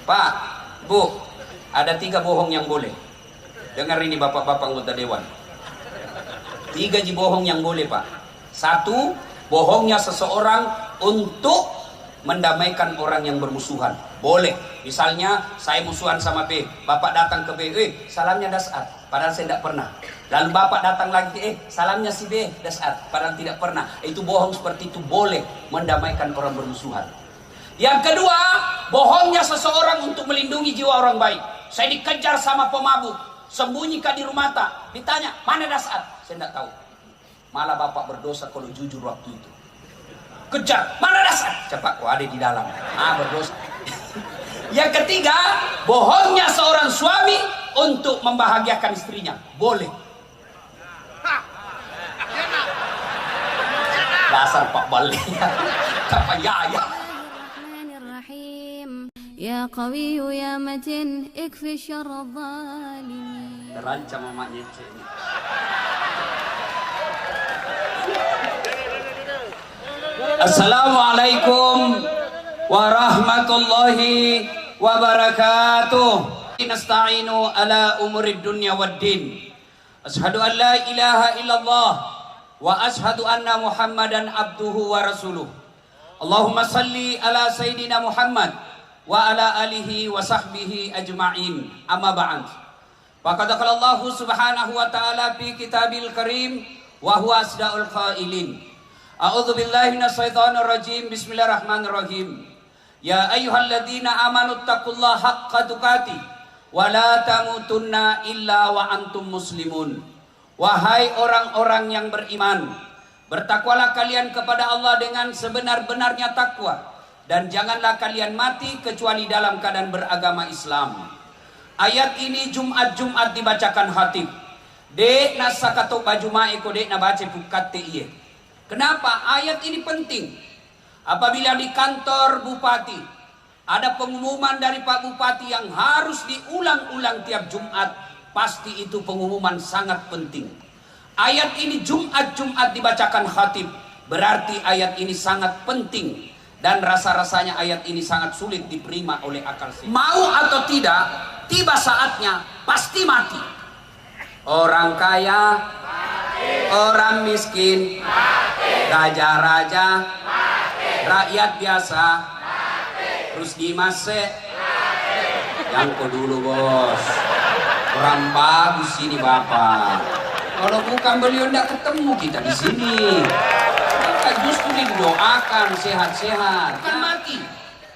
Pak, Bu, ada 3 bohong yang boleh. Dengar ini bapak-bapak anggota dewan. 3 bohong yang boleh, Pak. 1, bohongnya seseorang untuk mendamaikan orang yang bermusuhan. Boleh. Misalnya saya musuhan sama B, bapak datang ke B, salamnya Dasat, padahal saya tidak pernah. Lalu bapak datang lagi, salamnya si B, Dasat, padahal tidak pernah. Itu bohong seperti itu boleh mendamaikan orang bermusuhan. Yang kedua, bohongnya seseorang untuk melindungi jiwa orang baik. Saya dikejar sama pemabuk, sembunyikan di rumah tak. Ditanya, mana Dasat? Saya tidak tahu. Malah bapak berdosa kalau jujur waktu itu. Kejar, mana Dasat? Cepat, kok ada di dalam. Berdosa. Yang ketiga, bohongnya seorang suami untuk membahagiakan istrinya. Boleh. Dasar Pak Balik. Apa ya? Ya Qawi ya Matin ikfi syarra zalimin. Terancam mamanya ini. Assalamualaikum warahmatullahi wabarakatuh. Nasta'inu ala umurid dunya waddin. Ashhadu an la ilaha illallah wa ashhadu anna Muhammadan abduhu wa rasuluh. Allahumma salli ala Sayyidina Muhammad wa ala alihi wa sahbihi ajma'in. Amma ba'd. Faqad qala Allah subhanahu wa ta'ala fi kitabil karim wa huwa asdaqul qailin. A'udzu billahi minasyaitonir rajim. Bismillahirrahmanirrahim. Ya ayyuhalladzina amanu taqullaha haqqa tuqatih wa la tamutunna illa wa antum muslimun. Wahai orang-orang yang beriman, bertakwalah kalian kepada Allah dengan sebenar-benarnya takwa, dan janganlah kalian mati kecuali dalam keadaan beragama Islam. Ayat ini Jumat dibacakan khatib. Dek nasakato baju mae ko dek na baca bukat iye. Kenapa ayat ini penting? Apabila di kantor bupati ada pengumuman dari Pak Bupati yang harus diulang-ulang tiap Jumat, pasti itu pengumuman sangat penting. Ayat ini Jumat dibacakan khatib, berarti ayat ini sangat penting. Dan rasa-rasanya ayat ini sangat sulit diterima oleh akal sehat. Mau atau tidak, tiba saatnya pasti mati. Orang kaya, mati. Orang miskin, mati. Raja-raja, mati. Rakyat biasa, mati. Terus dimase, yang dulu bos. Orang bagus ini bapak. Kalau bukan beliau tidak ketemu kita di sini. Justru didoakan sehat-sehat, bukan mati.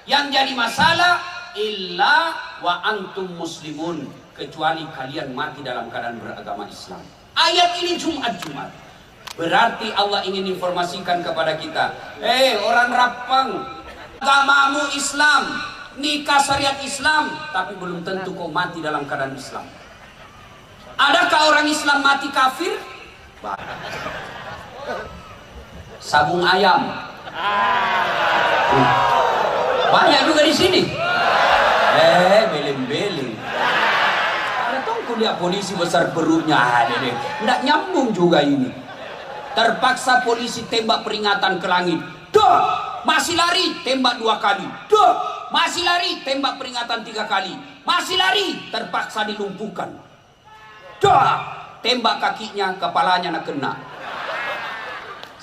Yang jadi masalah illa wa antum muslimun, kecuali kalian mati dalam keadaan beragama Islam. Ayat ini Jumat berarti Allah ingin informasikan kepada kita, orang Rapang, agamamu Islam, nikah syariat Islam, tapi belum tentu kau mati dalam keadaan Islam. Adakah orang Islam mati kafir? Sabung ayam. Banyak juga di sini. Beling-beling. Ada tahu kuliah polisi besar perutnya ada deh. Nggak nyambung juga ini. Terpaksa polisi tembak peringatan ke langit. Duh, masih lari, tembak 2 kali. Duh, masih lari, tembak peringatan 3 kali. Masih lari, terpaksa dilumpuhkan. Duh, tembak kakinya, kepalanya nak kena.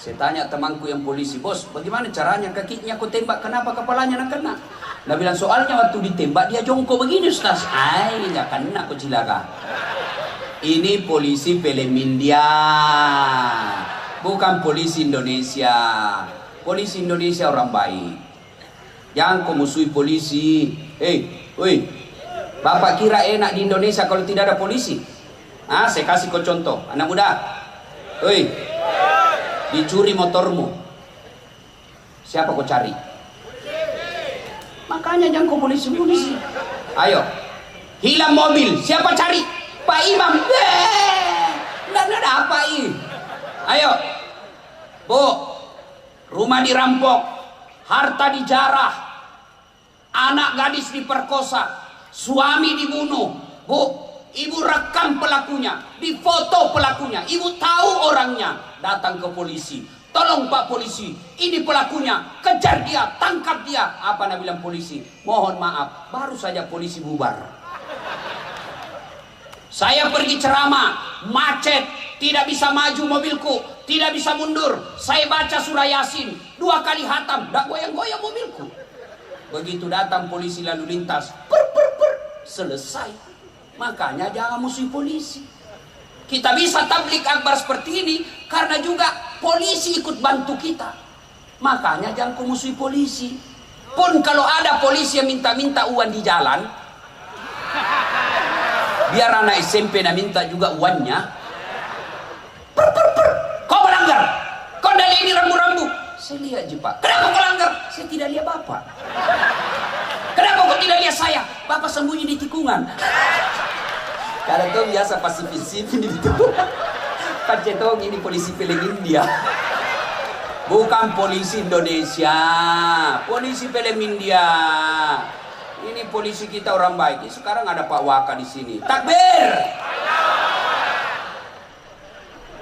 Saya tanya temanku yang polisi, bos, bagaimana caranya kakinya aku tembak, kenapa kepalanya nak kena? Dia bilang, soalnya waktu ditembak dia jongkok begini, Ustaz. Nggak kena aku cilaka. Ini polisi film India, bukan polisi Indonesia. Polisi Indonesia orang baik. Yang kau musuhi polisi, bapak kira enak di Indonesia kalau tidak ada polisi? Saya kasih kau contoh, anak muda. Dicuri motormu, siapa kau cari? Makanya jangan kau polisi. Ayo, hilang mobil, siapa cari? Pak Imam. Nggak ada apa ini. Ayo, Bu, rumah dirampok, harta dijarah, anak gadis diperkosa, suami dibunuh. Bu, ibu rekam pelakunya, difoto pelakunya, ibu tahu orangnya, datang ke polisi. Tolong Pak Polisi, ini pelakunya, kejar dia, tangkap dia. Apa Anda bilang polisi? Mohon maaf, baru saja polisi bubar. Saya pergi ceramah, macet, tidak bisa maju mobilku, tidak bisa mundur. Saya baca surah Yasin, 2 kali hatam, tidak goyang-goyang mobilku. Begitu datang polisi lalu lintas, selesai. Makanya jangan musuhi polisi. Kita bisa tablik akbar seperti ini karena juga polisi ikut bantu kita. Makanya jangan kau musuhi polisi. Pun kalau ada polisi yang minta-minta uang di jalan, biar anak SMP nak minta juga uangnya. Kau melanggar. Kau dari ini rambu-rambu. Saya lihat je Pak. Kenapa kau langgar? Saya tidak lihat Bapak. Kenapa kau tidak lihat saya? Bapak sembunyi di tikungan. Kalau kau biasa pasif-pasif di tikungan. Pacetong ini polisi film India. Bukan polisi Indonesia. Polisi film India. Ini polisi kita orang baik. Sekarang ada Pak Waka di sini. Takbir.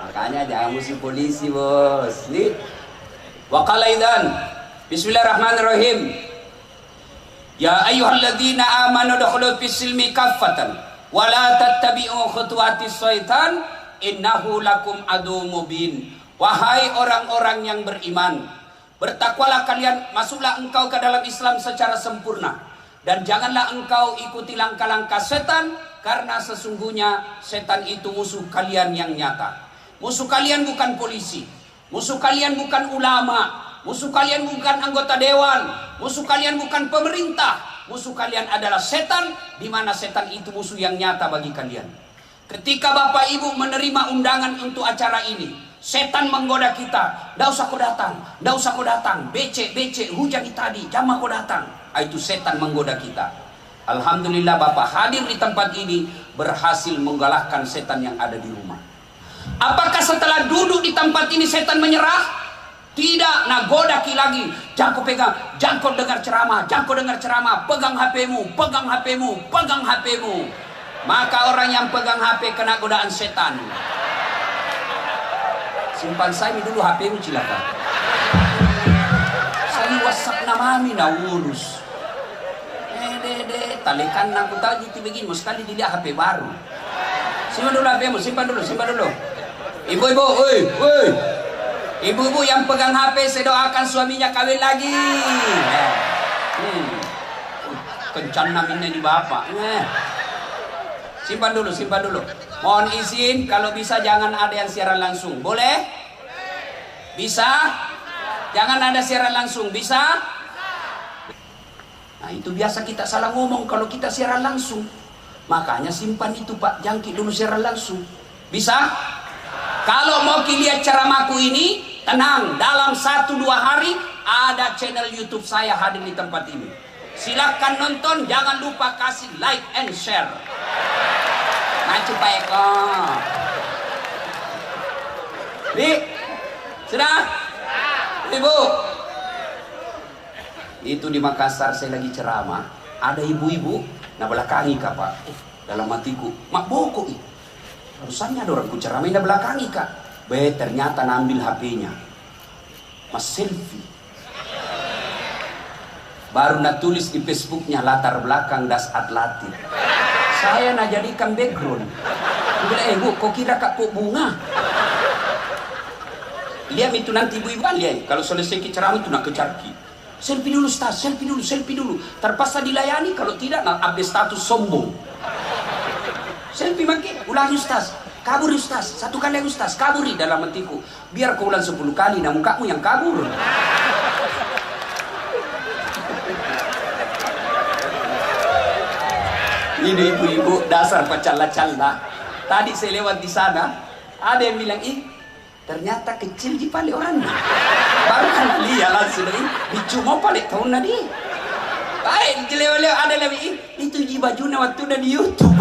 Makanya jangan musuh polisi, bos. Nih. Waqalaidan. Bismillahirrahmanirrahim. Ya ayyuhalladzina amanu dukhulu fis-silmi kaffatan wa la tattabi'u khutuwatis syaitan innahu lakum adu mubin. Wahai orang-orang yang beriman, bertakwalah kalian, masuklah engkau ke dalam Islam secara sempurna. Dan janganlah engkau ikuti langkah-langkah setan, karena sesungguhnya setan itu musuh kalian yang nyata. Musuh kalian bukan polisi, musuh kalian bukan ulama, musuh kalian bukan anggota dewan, musuh kalian bukan pemerintah. Musuh kalian adalah setan, di mana setan itu musuh yang nyata bagi kalian. Ketika Bapak Ibu menerima undangan untuk acara ini, setan menggoda kita. Nggak usah kau datang, nggak usah kau datang. Becek, hujan tadi, jamaah kau datang. Itu setan menggoda kita. Alhamdulillah Bapak hadir di tempat ini berhasil menggalakkan setan yang ada di rumah. Apakah setelah duduk di tempat ini setan menyerah? Tidak, nak goda ki lagi. Jangan kau pegang, jangan kau dengar ceramah, jangan kau dengar ceramah. Pegang HPmu, pegang HPmu, pegang HPmu. Maka orang yang pegang HP kena godaan setan. Simpan saya dulu HPmu silakan. Saya WhatsApp namami na urus. Talikan aku tahu gitu begini, mau sekali dilihat HP baru. Simpan dulu HPmu, simpan dulu. Ibu-ibu, woi. Ibu-ibu yang pegang HP, saya doakan suaminya kawin lagi. Kencan namanya di bapak. Simpan dulu. Mohon izin, kalau bisa jangan ada yang siaran langsung. Boleh? Bisa? Jangan ada siaran langsung. Bisa? Nah itu biasa kita salah ngomong kalau kita siaran langsung. Makanya simpan itu Pak, jangkit dulu siaran langsung. Bisa? Kalau mau lihat ceramahku ini, tenang, dalam 1-2 hari ada channel YouTube saya hadir di tempat ini. Silakan nonton, jangan lupa kasih like and share. Maju Pak Eko. Dik, sudah? Ibu. Itu di Makassar saya lagi ceramah, ada ibu-ibu, nah belakangi Kak Pak. Dalam hatiku, mak boko ih. Harusnya ada orang ku ceramain dah belakangi Kak. Ternyata nambil HP-nya. Mas selfie. Baru nak tulis di Facebooknya latar belakang das atlatif. Saya nak jadikan background. Bu, kok kira Kak kok bunga? Lihat itu nanti ibu-ibu lihat. Kalau selesai ceramah itu nak kejar ki. Selfie dulu Ustaz, selfie dulu. Terpaksa dilayani, kalau tidak nak update status sombong. Selfie makin, ulangi Ustaz, kabur Ustaz, 1 kali Ustaz, kaburi dalam hatiku. Biar kau ulang 10 kali, nah mukamu yang kabur. Ini ibu-ibu dasar pacala-cala. Tadi saya lewat di sana, ada yang bilang, ternyata kecil di pale orangnya. Baru kan lihat langsung dicuma pale tahun nadi. Baik, jelewalew ada lagi, itu di bajunya waktu udah di YouTube.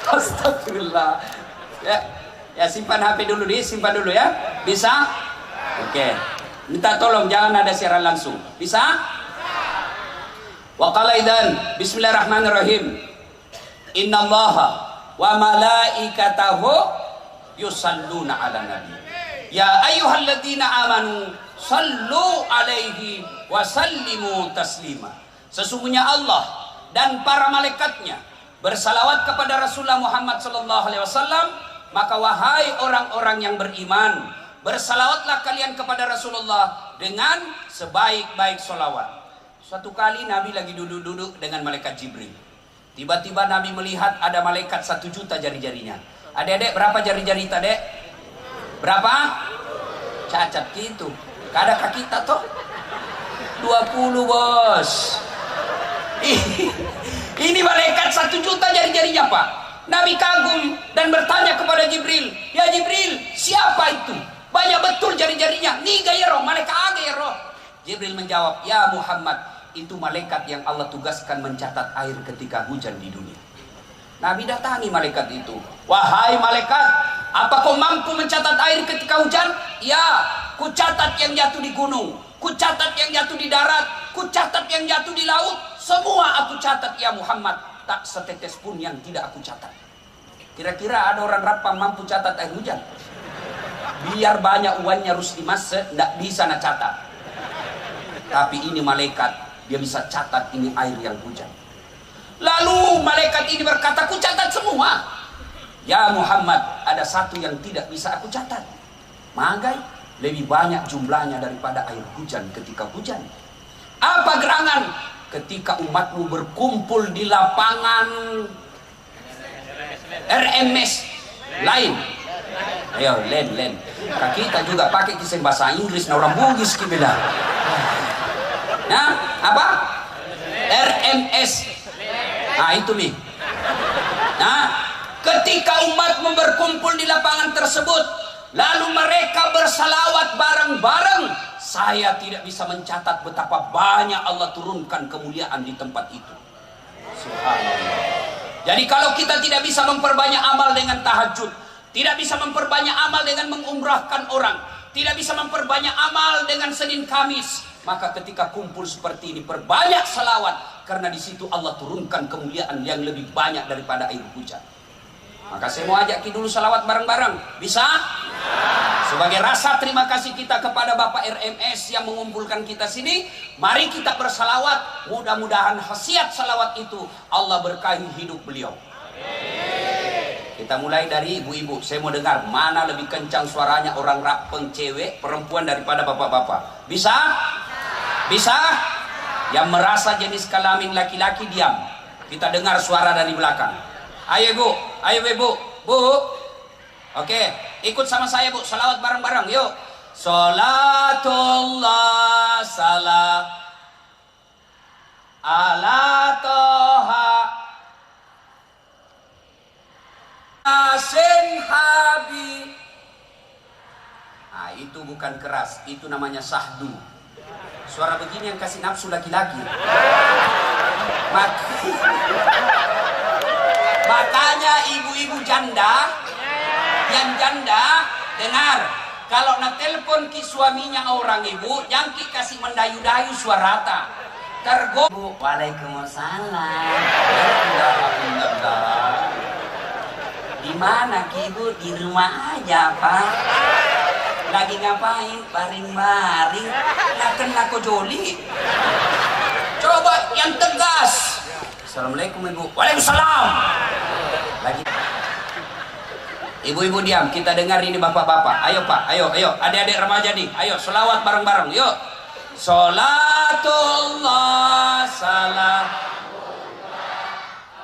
Astagfirullah. Ya simpan HP dulu simpan dulu ya. Bisa? Oke. Minta tolong jangan ada siaran langsung. Bisa? Wa qalaidan. Bismillahirrahmanirrahim. Innallaha wa malaikatahu yusalluna ala nabi. Ya ayyuhalladzina amanu sallu alaihi wa sallimu taslima. Sesungguhnya Allah dan para malaikatnya bersalawat kepada Rasulullah Muhammad sallallahu alaihi wasallam, maka wahai orang-orang yang beriman, bersalawatlah kalian kepada Rasulullah dengan sebaik-baik solawat. Suatu kali Nabi lagi duduk-duduk dengan malaikat Jibril. Tiba-tiba Nabi melihat ada malaikat 1 juta jari-jarinya. Adik-adik, berapa jari-jari tadi? Berapa? Cacat gitu. Kada kaki kita toh? 20 bos. Ini malaikat 1 juta jari-jarinya Pak. Nabi kagum dan bertanya kepada Jibril, ya Jibril, siapa itu? Banyak betul jari-jarinya. Nih gaya roh, malaikat agak roh. Jibril menjawab, ya Muhammad, itu malaikat yang Allah tugaskan mencatat air ketika hujan di dunia. Nabi datangi malaikat itu. Wahai malaikat, apa kau mampu mencatat air ketika hujan? Ya, ku catat yang jatuh di gunung, ku catat yang jatuh di darat, ku catat yang jatuh di laut. Semua aku catat ya Muhammad. Tak setetes pun yang tidak aku catat. Kira-kira ada orang Rapang mampu catat air hujan? Biar banyak uangnya Rusdi Mas, tidak bisa nak catat. Tapi ini malaikat, dia bisa catat ini air yang hujan. Lalu malaikat ini berkata, aku catat semua. Ya Muhammad, ada satu yang tidak bisa aku catat. Magai, lebih banyak jumlahnya daripada air hujan ketika hujan. Apa gerangan? Ketika umatmu berkumpul di lapangan RMS lain. Ayo, len. Kita juga pakai kisah bahasa Inggris, nah orang Bugis kibela. Nah, apa? RMS. Nah, itu nih. Nah, ketika umatmu berkumpul di lapangan tersebut, lalu mereka bersalawat bareng-bareng, saya tidak bisa mencatat betapa banyak Allah turunkan kemuliaan di tempat itu. Subhanallah. Jadi kalau kita tidak bisa memperbanyak amal dengan tahajud, tidak bisa memperbanyak amal dengan mengumrahkan orang, tidak bisa memperbanyak amal dengan Senin Kamis, maka ketika kumpul seperti ini perbanyak salawat, karena di situ Allah turunkan kemuliaan yang lebih banyak daripada air hujan. Maka saya mau ajak dulu salawat bareng-bareng. Bisa? Sebagai rasa terima kasih kita kepada Bapak RMS yang mengumpulkan kita sini, mari kita bersalawat. Mudah-mudahan khasiat salawat itu Allah berkahi hidup beliau. Kita mulai dari ibu-ibu. Saya mau dengar mana lebih kencang suaranya orang Rapeng cewek, perempuan daripada bapak-bapak. Bisa? Bisa? Yang merasa jenis kelamin laki-laki diam. Kita dengar suara dari belakang. Ayo ibu, ayo ibu, bu. Oke, ikut sama saya bu, salawat bareng-bareng, yuk. Salatullah salam ala toha asin habib. Nah, itu bukan keras, itu namanya sahdu. Suara begini yang kasih nafsu laki-laki. Makanya ibu-ibu janda, yang janda, dengar, kalau nak telepon ki suaminya orang ibu, jangan ki kasih mendayu-dayu suara rata. Tergo. Waalaikumsalam. Di mana ki ibu? Di rumah aja pak. Lagi ngapain? Baring-baring. Nak kena kojoli. Coba yang tegas. Assalamualaikum ibu. Waalaikumsalam. Lagi. Ibu-ibu diam, kita dengar ini bapak-bapak. Ayo pak, ayo, adik-adik remaja nih. Ayo, selawat bareng-bareng, yuk. Salatullah salam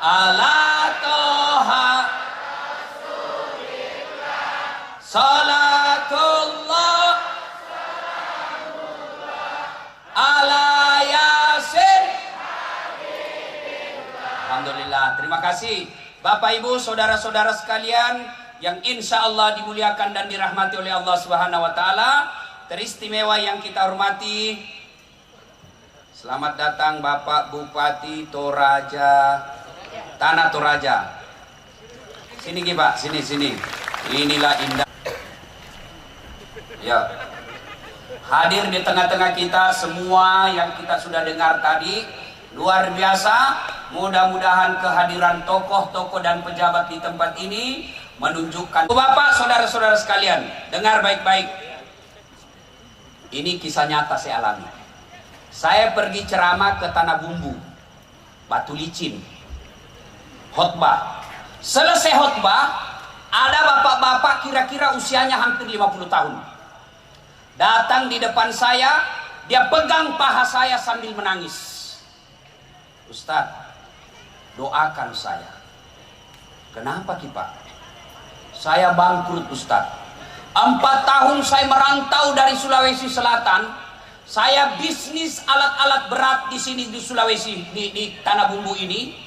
ala toha salatullah ala yasin. Alhamdulillah, terima kasih Bapak Ibu, saudara-saudara sekalian yang insya Allah dimuliakan dan dirahmati oleh Allah Subhanahu wa Ta'ala, teristimewa yang kita hormati. Selamat datang Bapak Bupati Toraja, Tanah Toraja. Sini Pak, sini. Inilah indah. Ya, hadir di tengah-tengah kita semua yang kita sudah dengar tadi, luar biasa. Mudah-mudahan kehadiran tokoh-tokoh dan pejabat di tempat ini menunjukkan. Bapak, saudara-saudara sekalian, dengar baik-baik. Ini kisah nyata saya alami. Saya pergi ceramah ke Tanah Bumbu, Batu Licin, khotbah. Selesai khotbah, ada bapak-bapak kira-kira usianya hampir 50 tahun. Datang di depan saya, dia pegang paha saya sambil menangis. Ustaz, doakan saya. Kenapa Pak? Saya bangkrut Ustaz. 4 tahun saya merantau dari Sulawesi Selatan. Saya bisnis alat-alat berat di sini di Sulawesi, di Tanah Bumbu ini.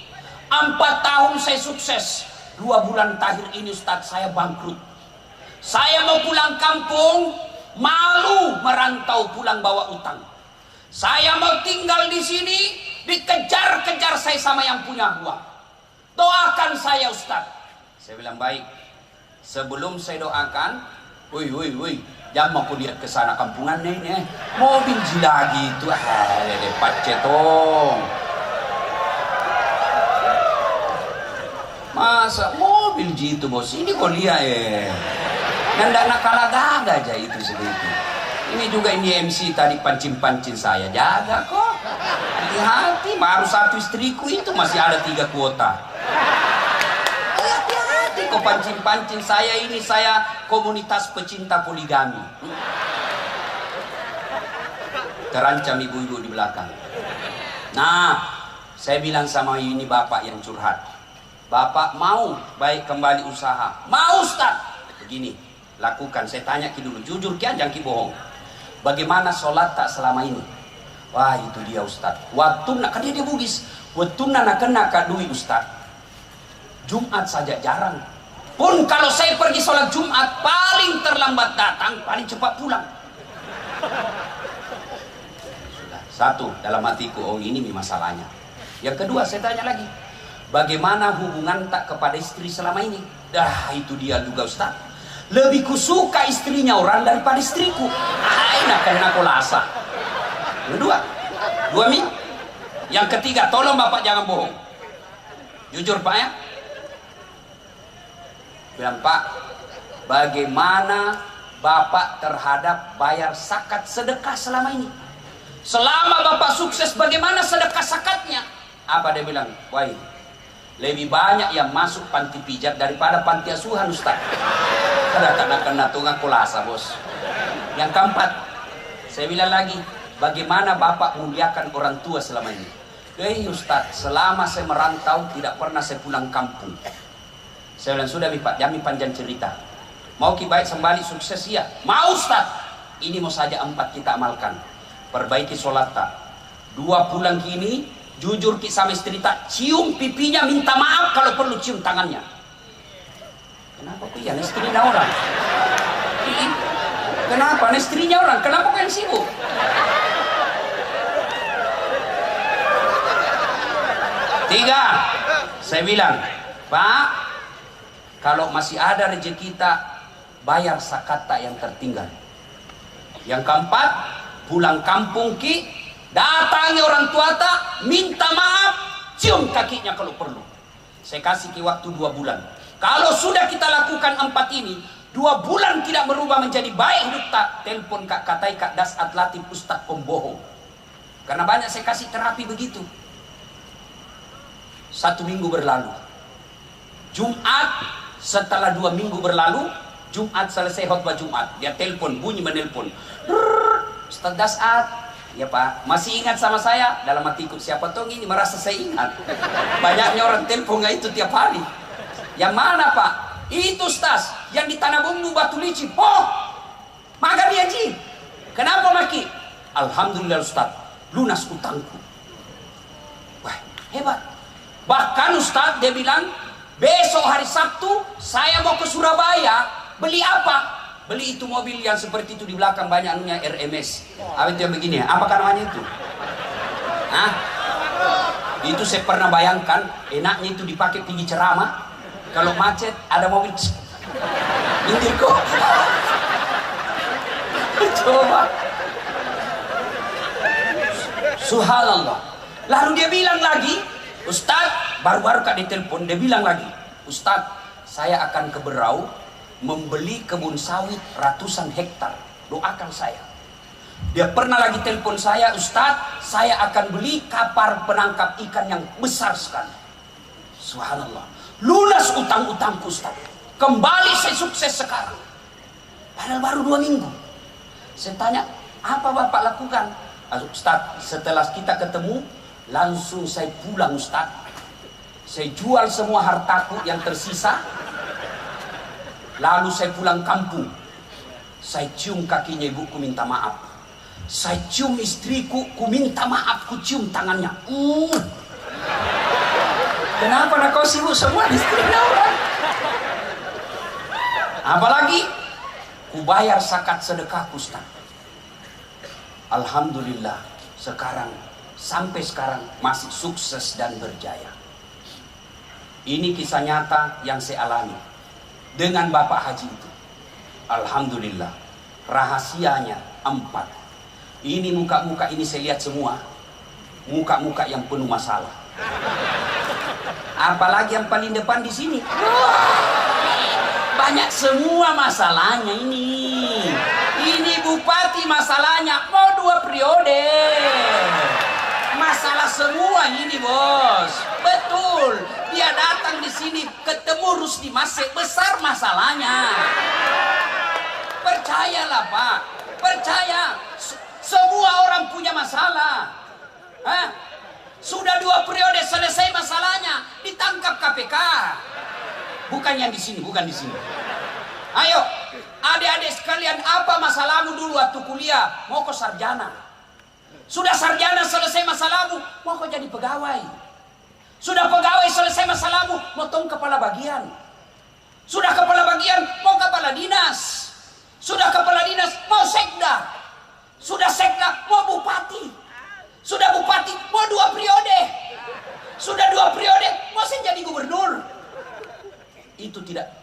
4 tahun saya sukses. 2 bulan terakhir ini Ustaz, saya bangkrut. Saya mau pulang kampung, malu merantau pulang bawa utang. Saya mau tinggal di sini, dikejar-kejar saya sama yang punya uang. Doakan saya Ustaz. Saya bilang baik. Sebelum saya doakan, woi, jangan mau lihat ke sana kampungan nih, mobil lagi itu, pacetong. Masa mobil gitu bos, ini kok lihat nggak nakal gaga aja itu sedikit. Ini juga ini MC tadi pancing-pancing saya, jaga kok. Hati-hati, baru 1 istriku itu masih ada 3 kuota. Hati-hati kok pancing-pancing saya ini, saya komunitas pecinta poligami. Terancam ibu-ibu di belakang. Nah, saya bilang sama ini bapak yang curhat. Bapak mau baik kembali usaha? Mau Ustaz. Begini, lakukan. Saya tanya ki dulu, jujur kian jangan ki bohong. Bagaimana sholat tak selama ini? Wah itu dia Ustaz. Waktu nak kan dia Bugis. Waktu nak kena duit Ustaz. Jumat saja jarang. Pun kalau saya pergi sholat Jumat, paling terlambat datang, paling cepat pulang. Sudah, 1 dalam hatiku, oh ini masalahnya. Yang kedua saya tanya lagi, bagaimana hubungan tak kepada istri selama ini? Dah itu dia juga Ustaz. Lebih kusuka istrinya orang daripada istriku. Nak kena kolasa. Kedua, 2 mil. Yang ketiga, tolong bapak jangan bohong. Jujur pak ya. Bilang Pak, bagaimana bapak terhadap bayar zakat sedekah selama ini? Selama bapak sukses, bagaimana sedekah zakatnya? Apa dia bilang? Wah, lebih banyak yang masuk panti pijat daripada panti asuhan Ustaz. Kena tungan kulasa bos. Yang keempat, saya bilang lagi, bagaimana bapak muliakan orang tua selama ini? Ustaz, selama saya merantau tidak pernah saya pulang kampung. Saya bilang sudah Pak, jangan panjang cerita. Mau ki baik sembali sukses ya? Mau Ustaz. Ini mau saja 4 kita amalkan. Perbaiki sholat tak. 2 bulan kini, jujur ki sama istri tak, cium pipinya, minta maaf kalau perlu cium tangannya. Kenapa kok ya istrinya orang? Kenapa istrinya orang? Kenapa kok yang sibuk? Tiga, saya bilang, Pak, kalau masih ada rezeki kita, bayar zakat tak yang tertinggal. Yang keempat, pulang kampung ki, datangi orang tua tak, minta maaf, cium kakinya kalau perlu. Saya kasih ki waktu 2 bulan. Kalau sudah kita lakukan 4 ini, 2 bulan tidak berubah menjadi baik hidup tak, telepon Kak Katai Kak Das Atlatif Ustadz pembohong. Karena banyak saya kasih terapi begitu. 1 minggu berlalu. Jumat, setelah 2 minggu berlalu, Jumat selesai khutbah Jumat, dia telepon, bunyi menelpon. Ustadz Das ya Pak, masih ingat sama saya? Dalam hatiku, siapa tahu ini merasa saya ingat. Banyaknya orang telepon nggak itu tiap hari. Yang mana Pak? Itu Ustaz yang di Tanah Bumbu Batu Licin. Oh, magar dia Ji. Kenapa maki? Alhamdulillah Ustaz, lunas utangku. Wah, hebat. Bahkan Ustaz dia bilang, besok hari Sabtu saya mau ke Surabaya. Beli apa? Beli itu mobil yang seperti itu di belakang banyak anunya RMS. Apa itu yang begini? Apakah namanya itu? Hah? Itu saya pernah bayangkan, enaknya itu dipakai pergi ceramah. Kalau macet ada mobil, minggir kok. Coba. Subhanallah. Lalu dia bilang lagi, Ustaz, baru-baru Kak ditelepon, dia bilang lagi, Ustaz, saya akan ke Berau membeli kebun sawit ratusan hektar. Doakan saya. Dia pernah lagi telepon saya, Ustadz, saya akan beli kapal penangkap ikan yang besar sekali. Subhanallah. Lunas utang-utangku, Ustadz. Kembali saya sukses sekarang. Padahal baru 2 minggu. Saya tanya, apa Bapak lakukan? Ustadz, setelah kita ketemu, langsung saya pulang, Ustadz. Saya jual semua hartaku yang tersisa. Lalu saya pulang kampung. Saya cium kakinya ibuku minta maaf. Saya cium istriku, ku minta maaf, ku cium tangannya. Kenapa nak kau sibuk semua istrinya orang? Apalagi ku bayar zakat sedekahku, Ustaz. Alhamdulillah, sampai sekarang masih sukses dan berjaya. Ini kisah nyata yang saya alami dengan Bapak Haji itu. Alhamdulillah, rahasianya 4. Ini muka-muka ini saya lihat semua, muka-muka yang penuh masalah. Apalagi yang paling depan di sini, banyak semua masalahnya ini. Ini bupati masalahnya mau 2 periode. Masalah semua ini, bos. Betul. Dia datang di sini ketemu Rusdi Masih, besar masalahnya. Percayalah, Pak. Percaya. Semua orang punya masalah. Sudah 2 periode selesai masalahnya, ditangkap KPK. Bukan yang di sini, bukan di sini. Ayo, adik-adik sekalian, apa masalahmu dulu waktu kuliah? Mau kau sarjana. Sudah sarjana selesai masalahmu, mau kau jadi pegawai. Sudah pegawai selesai masalahmu, mau tong kepala bagian. Sudah kepala bagian, mau kepala dinas. Sudah kepala dinas, mau sekda. Sudah sekda, mau bupati. Sudah bupati, mau 2 periode. Sudah 2 periode, mau saya jadi gubernur. Itu tidak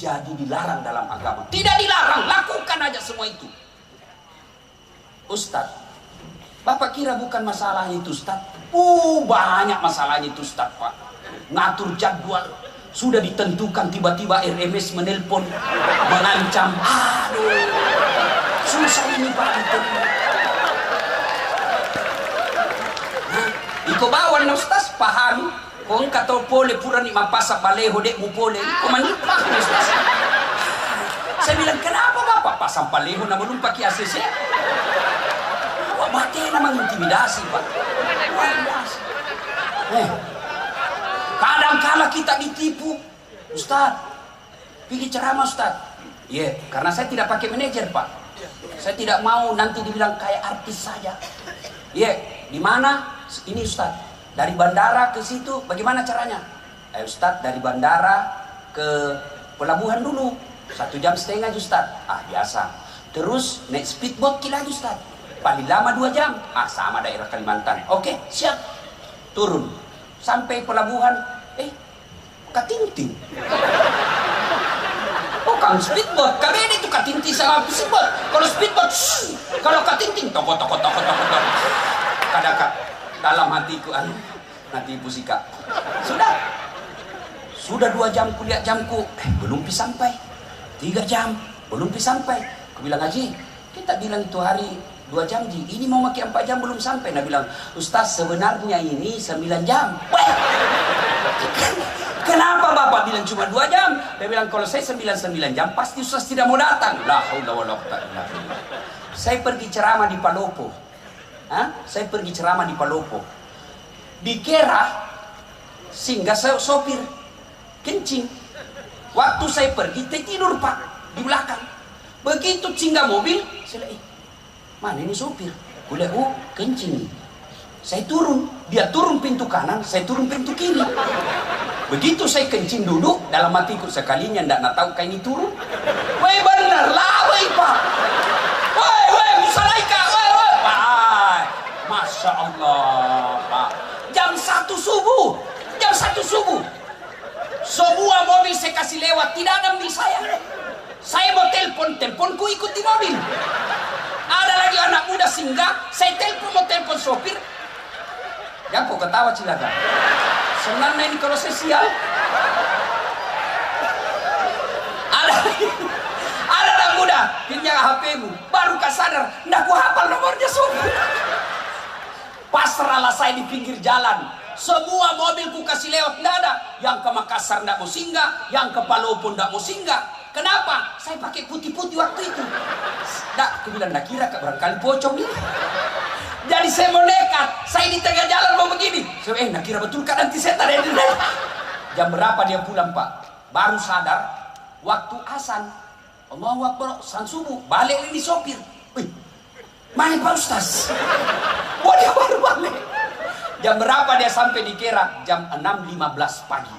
jadi dilarang dalam agama. Tidak dilarang, lakukan aja semua itu. Ustadz, Bapak kira bukan masalahnya itu, Ustadz? Banyak masalahnya itu, Ustadz, Pak. Ngatur jadwal, sudah ditentukan, tiba-tiba RMS menelpon, mengancam. Aduh, susah ini, Pak. Iko bawal na, Ustadz, paham? Kung kato pole pura ni mapasa baleho dek mo pole, kumanipah na, Ustadz. Saya bilang, kenapa Bapak pasang baleho na menumpak ki ACC? Mati namang intimidasi, Pak. Kadang-kala kita ditipu, Ustadz. Pilih ceramah, Ustadz. Karena saya tidak pakai manajer, Pak. Saya tidak mau nanti dibilang kayak artis saja. Di mana? Ini, Ustadz. Dari bandara ke situ, bagaimana caranya? Ustadz, dari bandara ke pelabuhan dulu. 1,5 jam, Ustadz. Biasa. Terus naik speedboat lagi, Ustadz. Paling lama 2 jam. Sama daerah Kalimantan. Oke, siap. Turun. Sampai pelabuhan. Katinting. Bukan speedboat. Kami itu katinting sama speedboat. Kalau speedboat, kalau katinting, toko. Kadang-kadang dalam hatiku, nanti ibu Sika. Sudah 2 jam kuliah jamku. Belum sampai. 3 jam. Belum sampai. Aku bilang, Haji, kita bilang itu hari 2 jam, Ji. Ini mau pakai 4 jam belum sampai. Nah bilang, Ustaz, sebenarnya ini 9 jam. Kenapa Bapak bilang cuma 2 jam? Dia bilang, kalau saya 9 jam, pasti Ustaz tidak mau datang. La haula wala quwwata illa billah. Saya pergi ceramah di Palopo. Saya pergi ceramah di Palopo. Dikira singgah sopir kencing. Waktu saya pergi, tidur, Pak, di belakang. Begitu singgah mobil, saya lihat, mana ini sopir? Gue lihat, kencing. Saya turun, dia turun pintu kanan, saya turun pintu kiri. Begitu saya kencing duduk, dalam hatiku sekalinya ndak tahu kayak ini turun. Woi bener lah, woi Pak. Woi, Musalaika, woi. Masya Allah, Pak. Jam 1 subuh. Semua mobil saya kasih lewat, tidak ada mobil saya. Saya mau teleponku ikut di mobil. Ada lagi anak muda singgah, saya mau telepon sopir. Ya kok ketawa cilaka. Senang ini kalau saya sial. Ada anak muda, pinjam HP-mu, baru kau sadar, ndak ku hafal nomornya sopir. Pasrahlah saya di pinggir jalan. Semua mobil ku kasih lewat, ndak ada. Yang ke Makassar ndak mau singgah, yang ke Palopo ndak mau singgah. Kenapa? Saya pakai putih-putih waktu itu. Ndak, aku bilang, ndak kira kak barangkali pocong ini. Jadi saya mau nekat, saya di tengah jalan mau begini. Saya, ndak kira betul kak nanti saya tarik di dalam. Jam berapa dia pulang pak? Baru sadar, waktu azan. Allahu Akbar, san subuh, balik ini sopir. Wih, mana Pak Ustaz? Wah, dia baru balik. Jam berapa dia sampai di Kera? Jam 6.15 pagi.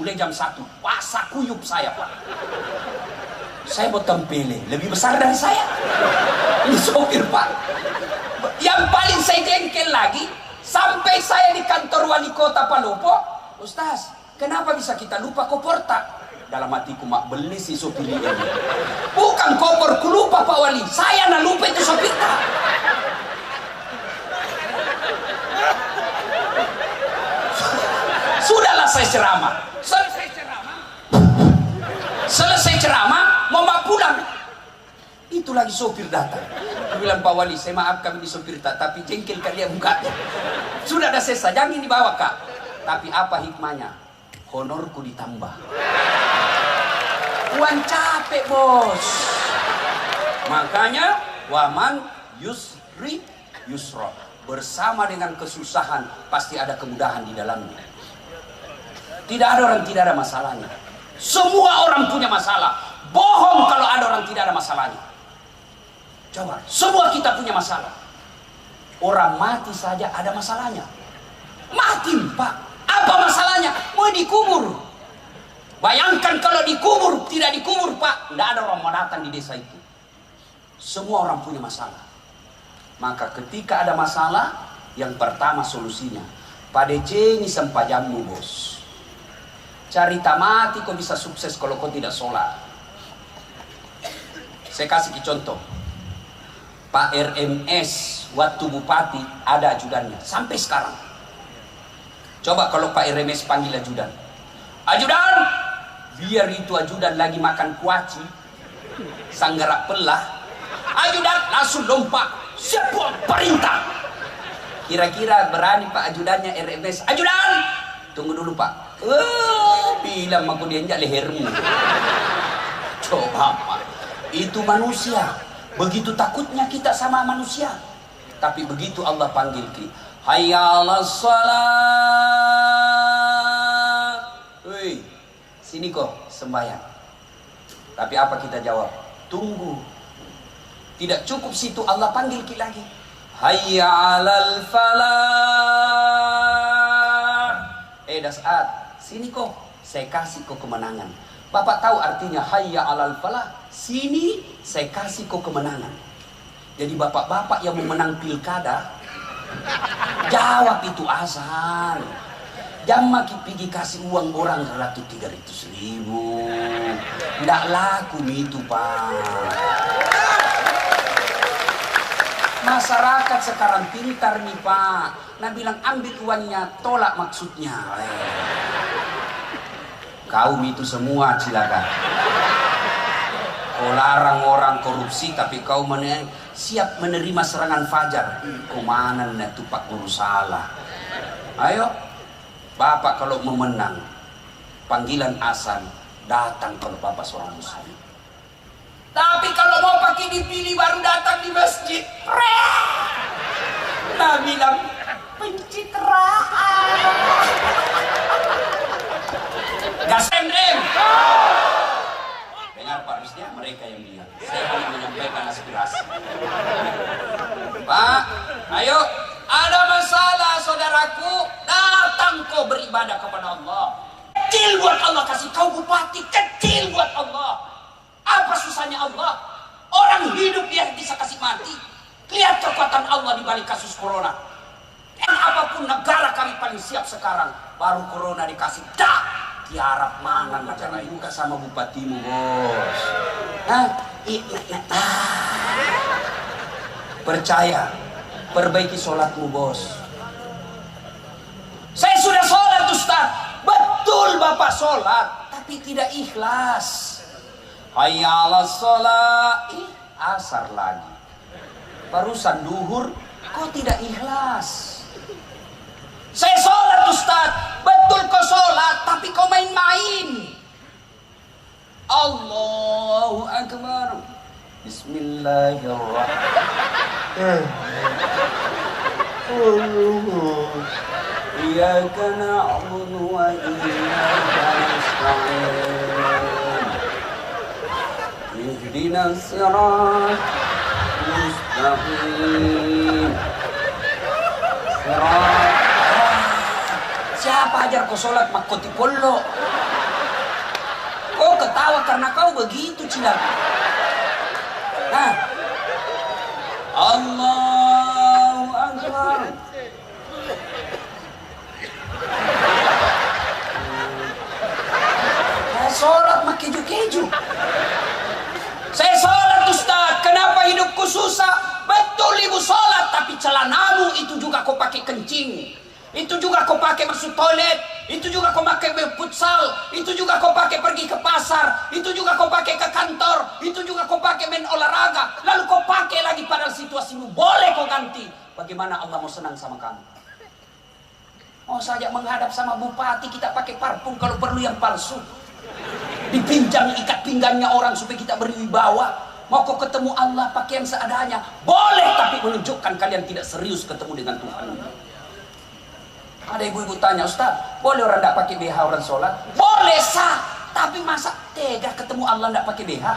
Mulai jam 1, pasak kuyup saya Pak. Saya mau tempelin, lebih besar dari saya. Ini sopir Pak. Yang paling saya jengkel lagi, sampai saya di kantor wali kota Palopo. Ustaz, kenapa bisa kita lupa koporta? Dalam hatiku, mak beli si sopir ini. Bukan koper, ku lupa Pak Wali. Saya nak lupa itu sopirnya. Sudahlah saya ceramah. Selesai ceramah, mau mak pulang. Itu lagi sopir datang. Aku bilang, Pak Wali, saya maaf kami di sopir tak, tapi jengkel kali dia bukanya. Sudah ada selesai, jangan dibawa kak. Tapi apa hikmahnya? Honorku ditambah. Uang capek bos. Makanya waman yusri yusro. Bersama dengan kesusahan pasti ada kemudahan di dalamnya. Tidak ada orang tidak ada masalahnya. Semua orang punya masalah. Bohong kalau ada orang tidak ada masalahnya. Coba, semua kita punya masalah. Orang mati saja ada masalahnya. Mati pak, apa masalahnya? Mau dikubur. Bayangkan kalau dikubur, tidak dikubur pak, tidak ada orang mau datang di desa itu. Semua orang punya masalah. Maka ketika ada masalah, yang pertama solusinya, pada jeni sempajammu bos. Cari tamati kau bisa sukses kalau kau tidak sholat. Saya kasih contoh. Pak RMS waktu bupati ada ajudannya sampai sekarang. Coba kalau Pak RMS panggil ajudan. Ajudan, biar itu ajudan lagi makan kuaci, sanggarak pelah. Ajudan langsung lompat, siapa perintah. Kira-kira berani Pak ajudannya RMS. Ajudan, tunggu dulu Pak. Bilang aku dia injak lehermu. Coba Pak, itu manusia. Begitu takutnya kita sama manusia. Tapi begitu Allah panggil kita, hayya 'alas shalah. Hei, sini kok sembahyang. Tapi apa kita jawab? Tunggu. Tidak cukup situ, Allah panggil kita lagi. Hayya 'alal falah. Das'at, sini kok, saya kasih kok kemenangan. Bapak tahu artinya hayya 'alal falah? Sini saya kasih kok kemenangan. Jadi bapak-bapak yang mau menang pilkada, jawab itu azan. Jangan pergi kasih uang orang 300.000. Nggak laku itu pak. Masyarakat sekarang pintar nih pak. Nah bilang ambil uangnya, tolak maksudnya. Kaum itu semua silakan. Kau larang orang korupsi tapi kau siap menerima serangan fajar. Kau mana itu Pak Guru salah. Ayo, Bapak kalau mau menang, panggilan azan, datang kalau Bapak seorang muslim. Tapi kalau mau pakai dipilih baru datang di masjid. Nah bilang pencitraan. Gas em. Dengar Pak Rusdia, mereka yang bilang. Saya hanya menyampaikan aspirasi. Pak, ayo, ada masalah saudaraku, datang kau beribadah kepada Allah. Kecil buat Allah, kasih kau bupati, kecil buat Allah. Apa susahnya Allah? Orang hidup dia bisa kasih mati. Lihat kekuatan Allah di balik kasus corona. Dan apapun negara kami paling siap sekarang, baru corona dikasih dah. Diharap mana negara ini sama bupatimu bos. Percaya, perbaiki sholatmu bos. Saya sudah sholat Ustaz. Betul Bapak sholat, tapi tidak ikhlas. hayya 'alas shalah. Asar lagi. Barusan duhur, kok tidak ikhlas? Saya sholat Ustaz, betul kau sholat, tapi kau main-main. Allahu Akbar. Bismillahirrahmanirrahim. Iyyaka na'budu wa iyyaka nasta'in. Ihdinas siratal mustaqim. Siapa ajar kau sholat makoti polo? Kau ketawa karena kau begitu cilak. Nah, Allahu Akbar. Saya sholat mak keju-keju. Saya sholat Ustaz, kenapa hidupku susah? Betul ibu sholat, tapi celanamu itu juga kau pakai kencing, itu juga kau pakai masuk toilet, itu juga kau pakai futsal, itu juga kau pakai pergi ke pasar, itu juga kau pakai ke kantor, itu juga kau pakai main olahraga, lalu kau pakai lagi padahal situasimu boleh kau ganti. Bagaimana Allah mau senang sama kamu? Mau saja menghadap sama bupati kita pakai parfum kalau perlu yang palsu, dipinjam ikat pinggangnya orang supaya kita berwibawa. Mau kau ketemu Allah pakai yang seadanya, boleh, tapi menunjukkan kalian tidak serius ketemu dengan Tuhan. Ada ibu-ibu tanya, Ustaz, boleh orang tidak pakai BH orang sholat? Boleh sah, tapi masa tega ketemu Allah tidak pakai BH?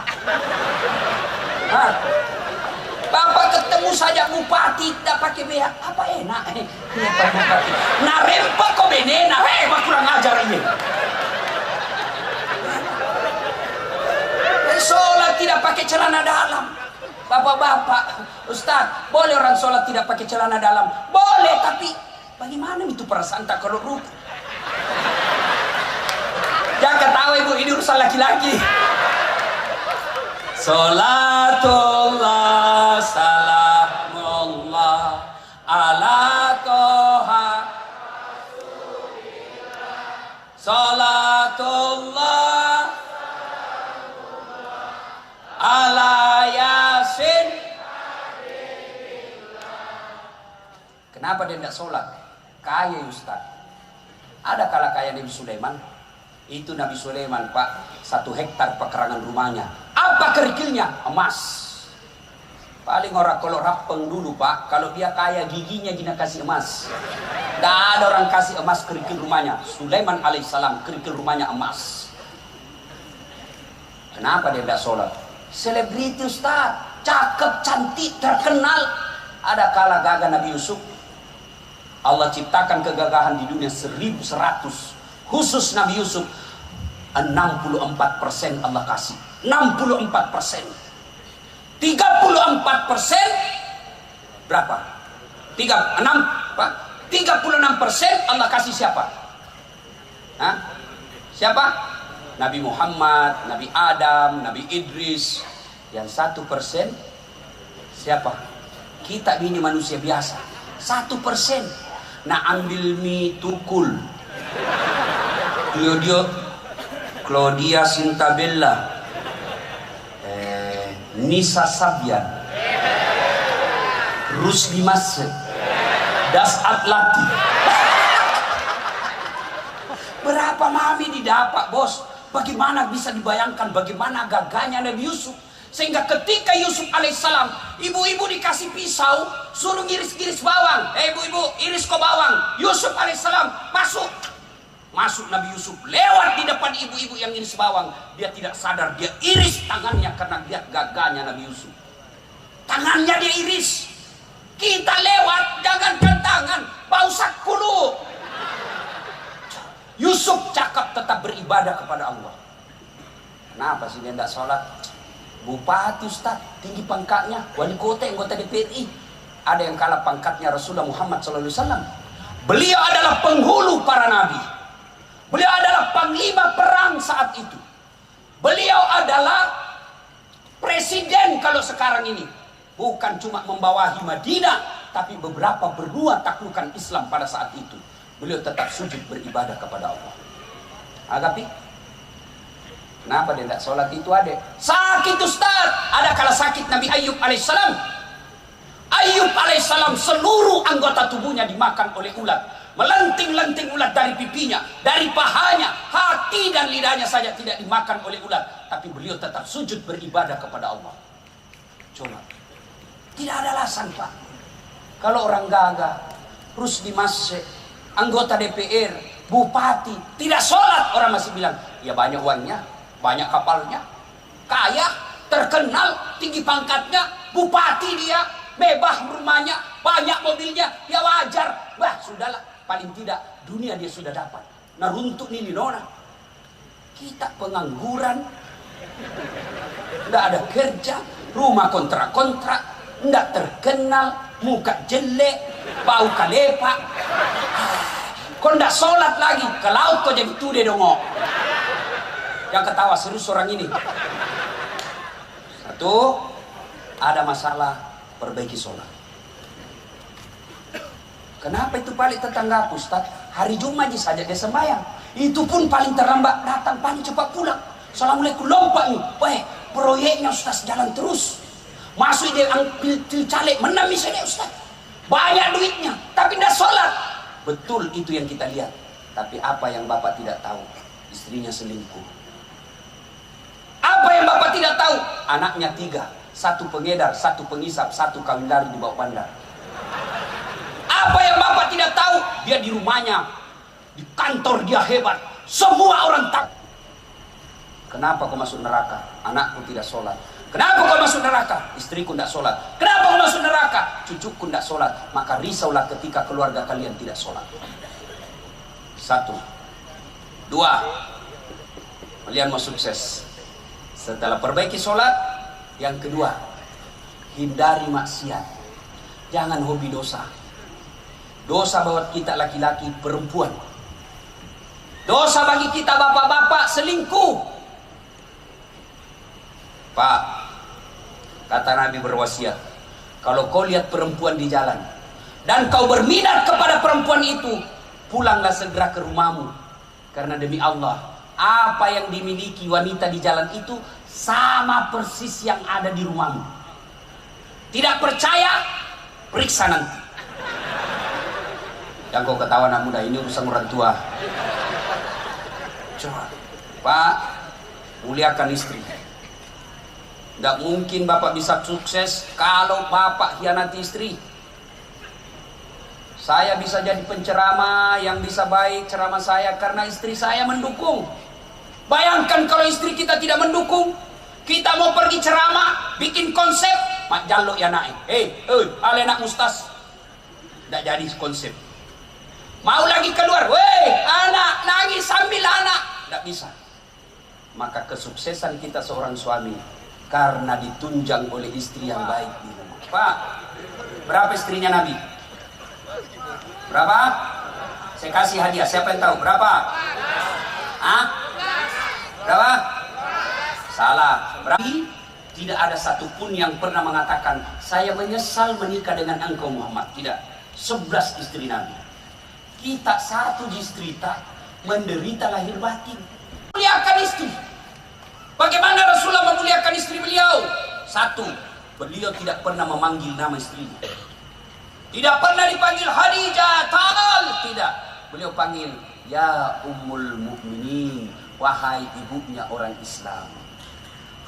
Hah? Bapak ketemu saja bupati tidak pakai BH, apa enak? Nah rempak kau benena, kurang ajar ini. Sholat tidak pakai celana dalam. Bapak-bapak, Ustaz, boleh orang sholat tidak pakai celana dalam? Boleh, tapi bagaimana itu perasaan tak kalau ruku? Jangan ketawa ibu, ini urusan laki-laki. Salatullah salamullah ala toha. Salatullah ala yasin. Kenapa dia tidak sholat? Kaya Ustaz. Ada kala kaya Nabi Sulaiman. Itu Nabi Sulaiman Pak, 1 hektar pekarangan rumahnya. Apa kerikilnya? Emas. Paling orang kalau rapeng dulu Pak, kalau dia kaya giginya gina kasih emas. Tidak ada orang kasih emas kerikil rumahnya. Sulaiman alaihissalam kerikil rumahnya emas. Kenapa dia tidak sholat? Selebriti Ustaz, cakep, cantik, terkenal. Ada kala gagah Nabi Yusuf. Allah ciptakan kegagahan di dunia 1100. Khusus Nabi Yusuf 64% Allah kasih. 64%. 34% berapa? 36% Allah kasih siapa? Hah? Siapa? Nabi Muhammad, Nabi Adam, Nabi Idris. Yang 1% siapa? Kita ini manusia biasa. 1%. Nah ambil mie tukul. Claudia Sintabella, Nisa Sabian, Rusdi Masjid, Das Atlati. Berapa mami didapat bos? Bagaimana bisa dibayangkan bagaimana gagahnya Nabi Yusuf? Sehingga ketika Yusuf alaihissalam, ibu-ibu dikasih pisau, suruh ngiris-ngiris bawang. Ibu-ibu, iris kau bawang. Yusuf alaihissalam masuk Nabi Yusuf, lewat di depan ibu-ibu yang iris bawang. Dia tidak sadar, dia iris tangannya karena lihat gagahnya Nabi Yusuf. Tangannya dia iris. Kita lewat, jangankan tangan, bau sakulu. Yusuf cakap tetap beribadah kepada Allah. Kenapa sih dia tidak sholat? Bupati Ustaz, tinggi pangkatnya, wali kota, anggota DPRI. Ada yang kalah pangkatnya Rasulullah Muhammad SAW. Beliau adalah penghulu para nabi. Beliau adalah panglima perang saat itu. Beliau adalah presiden kalau sekarang ini. Bukan cuma membawahi Madinah, tapi beberapa benua taklukan Islam pada saat itu. Beliau tetap sujud beribadah kepada Allah. Agapi? Kenapa dia tidak sholat itu adek? Sakit Ustaz. Ada kala sakit Nabi Ayub alaihissalam. Ayub alaihissalam seluruh anggota tubuhnya dimakan oleh ulat. Melenting-lenting ulat dari pipinya, dari pahanya, hati dan lidahnya saja tidak dimakan oleh ulat. Tapi beliau tetap sujud beribadah kepada Allah. Coba. Tidak ada alasan Pak. Kalau orang gagah, Rusdi Masih, anggota DPR, bupati, tidak sholat, orang masih bilang, ya banyak uangnya, banyak kapalnya, kaya, terkenal, tinggi pangkatnya, bupati dia, mewah rumahnya, banyak mobilnya, ya wajar. Wah sudahlah, paling tidak dunia dia sudah dapat. Nah untuk ini nona, kita pengangguran, tidak ada kerja, rumah kontrak-kontrak, tidak terkenal, muka jelek, bau kalepak. Kau tidak sholat lagi, ke laut kau jadi tude dongok. Yang ketawa serius orang ini. Satu, ada masalah, perbaiki sholat. Kenapa itu paling tetangga Ustaz? Hari Jumat saja dia sembahyang. Itu pun paling terlambat datang, paling cepat pulang. Assalamualaikum, lompat nih. Wah, proyeknya Ustaz jalan terus. Masuk dia ambil caleg, menang misalnya Ustaz. Banyak duitnya, tapi tidak sholat. Betul itu yang kita lihat. Tapi apa yang Bapak tidak tahu? Istrinya selingkuh. Apa yang Bapak tidak tahu? Anaknya 3. 1 pengedar, 1 pengisap, 1 kawin lari di bawah bandar. Apa yang Bapak tidak tahu? Dia di rumahnya, di kantor dia hebat. Semua orang tak. Kenapa kau masuk neraka? Anakku tidak sholat. Kenapa kau masuk neraka? Istriku tidak sholat. Kenapa kau masuk neraka? Cucuku tidak sholat. Maka risaulah ketika keluarga kalian tidak sholat. 1. 2. Kalian mau sukses. Setelah perbaiki sholat, yang kedua, hindari maksiat. Jangan hobi dosa. Dosa buat kita laki-laki, perempuan. Dosa bagi kita bapak-bapak, selingkuh. Pak, kata Nabi berwasiat, kalau kau lihat perempuan di jalan dan kau berminat kepada perempuan itu, pulanglah segera ke rumahmu. Karena demi Allah, apa yang dimiliki wanita di jalan itu sama persis yang ada di rumahmu. Tidak percaya? Periksa nanti. Yang kau ketawa anak muda, ini urusan orang tua. Coba, Pak, muliakan istri. Tidak mungkin Bapak bisa sukses kalau Bapak hianati istri. Saya bisa jadi penceramah yang bisa baik ceramah saya karena istri saya mendukung. Bayangkan kalau istri kita tidak mendukung. Kita mau pergi ceramah, bikin konsep, mak jaluk ya naik. Ale nak mustas. Tidak jadi konsep. Mau lagi keluar, weh anak nangis sambil anak. Tidak bisa. Maka kesuksesan kita seorang suami karena ditunjang oleh istri yang baik di rumah. Pak, berapa istrinya Nabi? Berapa? Saya kasih hadiah, siapa yang tahu? Berapa? Hah? Berapa? Salah. Berapa? Tidak ada satupun yang pernah mengatakan saya menyesal menikah dengan engkau Muhammad. Tidak. 11 istri Nabi. Kita satu istri tak menderita lahir batin. Muliakan istri. Bagaimana Rasulullah memuliakan istri beliau? 1. Beliau tidak pernah memanggil nama istrinya. Tidak pernah dipanggil Khadijah, Tal. Tidak. Beliau panggil ya Ummul Mukminin, wahai ibunya orang Islam.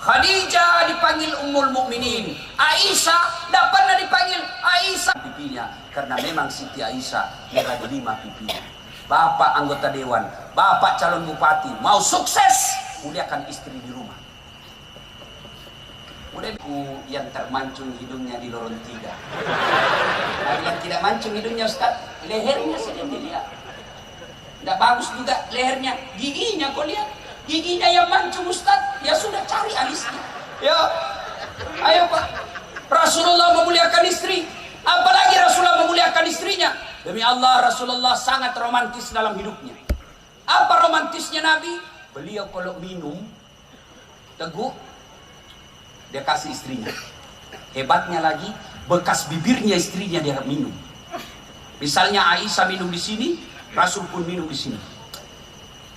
Khadijah dipanggil Ummul Mukminin. Aisyah tidak pernah dipanggil Aisyah. Pipinya karena memang Siti Aisyah dia ada 5 pipinya. Bapak anggota dewan, bapak calon bupati, mau sukses, muliakan istri di rumah. Udahku yang termancung hidungnya di lorong 3. Ada yang tidak mancung hidungnya Ustaz, lehernya saja dilihat. Tidak bagus juga lehernya, giginya kau lihat. Giginya yang mancung Ustaz, ya sudah cari alisnya. Ya, ayo Pak. Rasulullah memuliakan istri, apalagi Rasulullah memuliakan istrinya. Demi Allah, Rasulullah sangat romantis dalam hidupnya. Apa romantisnya Nabi? Beliau kalau minum teguk, dia kasih istrinya. Hebatnya lagi, bekas bibirnya istrinya dia minum. Misalnya Aisyah minum di sini, Rasul pun minum di sini.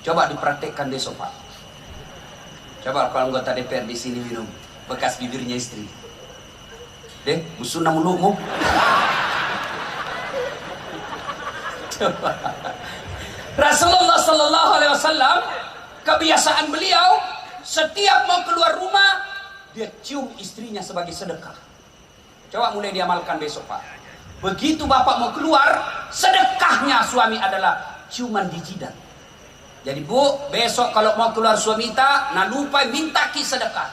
Coba dipraktekkan besok Pak. Coba kalau anggota DPR di sini minum bekas bibirnya istri. Deh, musuhna mulutmu. Coba. Rasulullah Sallallahu Alaihi Wasallam, kebiasaan beliau setiap mau keluar rumah dia cium istrinya sebagai sedekah. Coba mulai diamalkan besok Pak. Begitu bapak mau keluar, sedekahnya suami adalah ciuman di jidat. Jadi Bu, besok kalau mau keluar suami tak, nah lupa minta ki sedekah.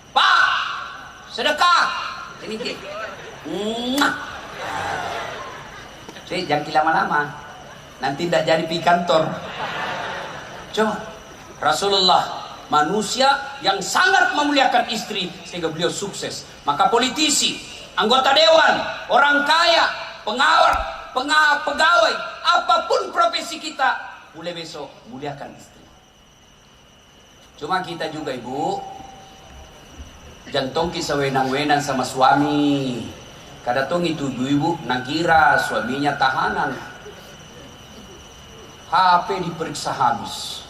Pak, sedekah. Ini ki. Jadi jangan lama-lama. Nanti tidak jadi pergi kantor. Coba Rasulullah manusia yang sangat memuliakan istri sehingga beliau sukses. Maka politisi, anggota dewan, orang kaya, pegawai, apapun profesi kita, mulai besok muliakan istri. Cuma kita juga ibu, jantung kisah wenang-wenang sama suami. Kadang itu ibu nakira suaminya tahanan. HP diperiksa habis.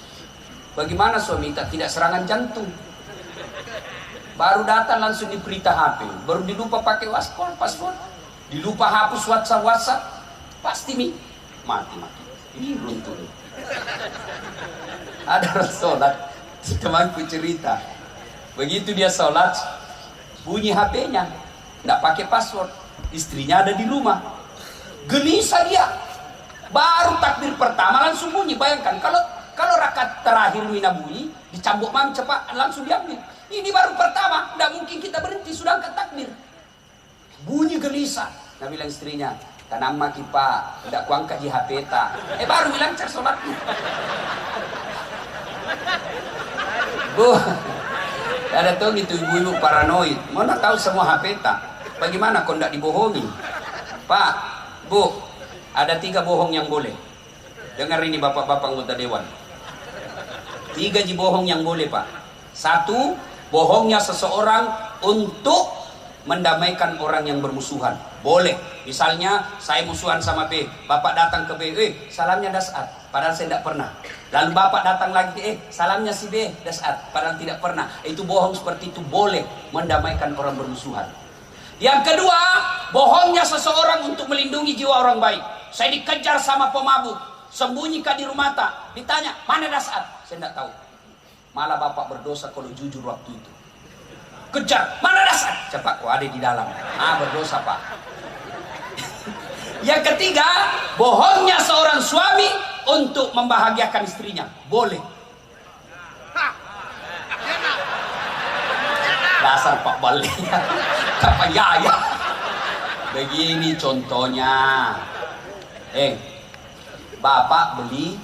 Bagaimana suami tidak serangan jantung? Baru datang langsung diperintah HP. Baru dilupa pakai password. Dilupa hapus WhatsApp. Pasti mati. Ini runtuh. Ada orang sholat, temanku cerita. Begitu dia sholat, bunyi HP-nya. Tidak pakai password. Istrinya ada di rumah. Gelisah dia. Baru takbir pertama langsung bunyi. Bayangkan kalau rakaat terakhir mina bunyi, dicambuk mam cepat langsung diambil. Ini baru pertama, tidak mungkin kita berhenti sudah angkat takbir. Bunyi gelisah. Nah bilang istrinya, tanam maki Pak, tidak kuangkat di HP ta. Baru bilang lancar sholatnya. Bu, ada tuh gitu ibu-ibu paranoid. Mana tahu semua HP ta. Bagaimana kau tidak dibohongi? Pak, Bu, ada 3 bohong yang boleh. Dengar ini bapak-bapak anggota dewan. 3 bohong yang boleh Pak. 1, bohongnya seseorang untuk mendamaikan orang yang bermusuhan. Boleh. Misalnya saya musuhan sama B, bapak datang ke B, salamnya Dasat, padahal saya tidak pernah. Lalu bapak datang lagi, salamnya si B, Dasat, padahal tidak pernah. Itu bohong seperti itu boleh mendamaikan orang bermusuhan. Yang kedua, bohongnya seseorang untuk melindungi jiwa orang baik. Saya dikejar sama pemabuk, sembunyikan di rumah tak. Ditanya, mana Dasat? Saya tidak tahu. Malah bapak berdosa kalau jujur waktu itu. Kejar, mana Dasat? Cepat, kok ada di dalam. Berdosa Pak. Yang ketiga, bohongnya seorang suami untuk membahagiakan istrinya. Boleh. Dasar Pak Balik. Apa ya? Begini contohnya. Bapak beli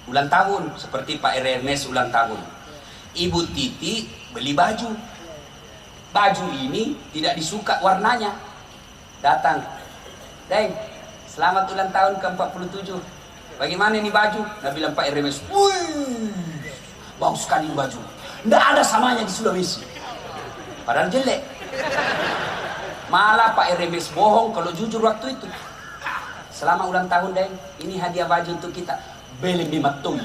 ulang tahun seperti Pak Ernest ulang tahun. Ibu Titi beli baju. Baju ini tidak disuka warnanya. Datang, Deng, selamat ulang tahun ke-47. Bagaimana ini baju? Nah bilang Pak Ernest, wih, bagus sekali baju. Tidak ada samanya di Sulawesi. Padahal jelek. Malah Pak Ernest bohong kalau jujur waktu itu. Selamat ulang tahun Deng, ini hadiah baju untuk kita. Belum dimatung.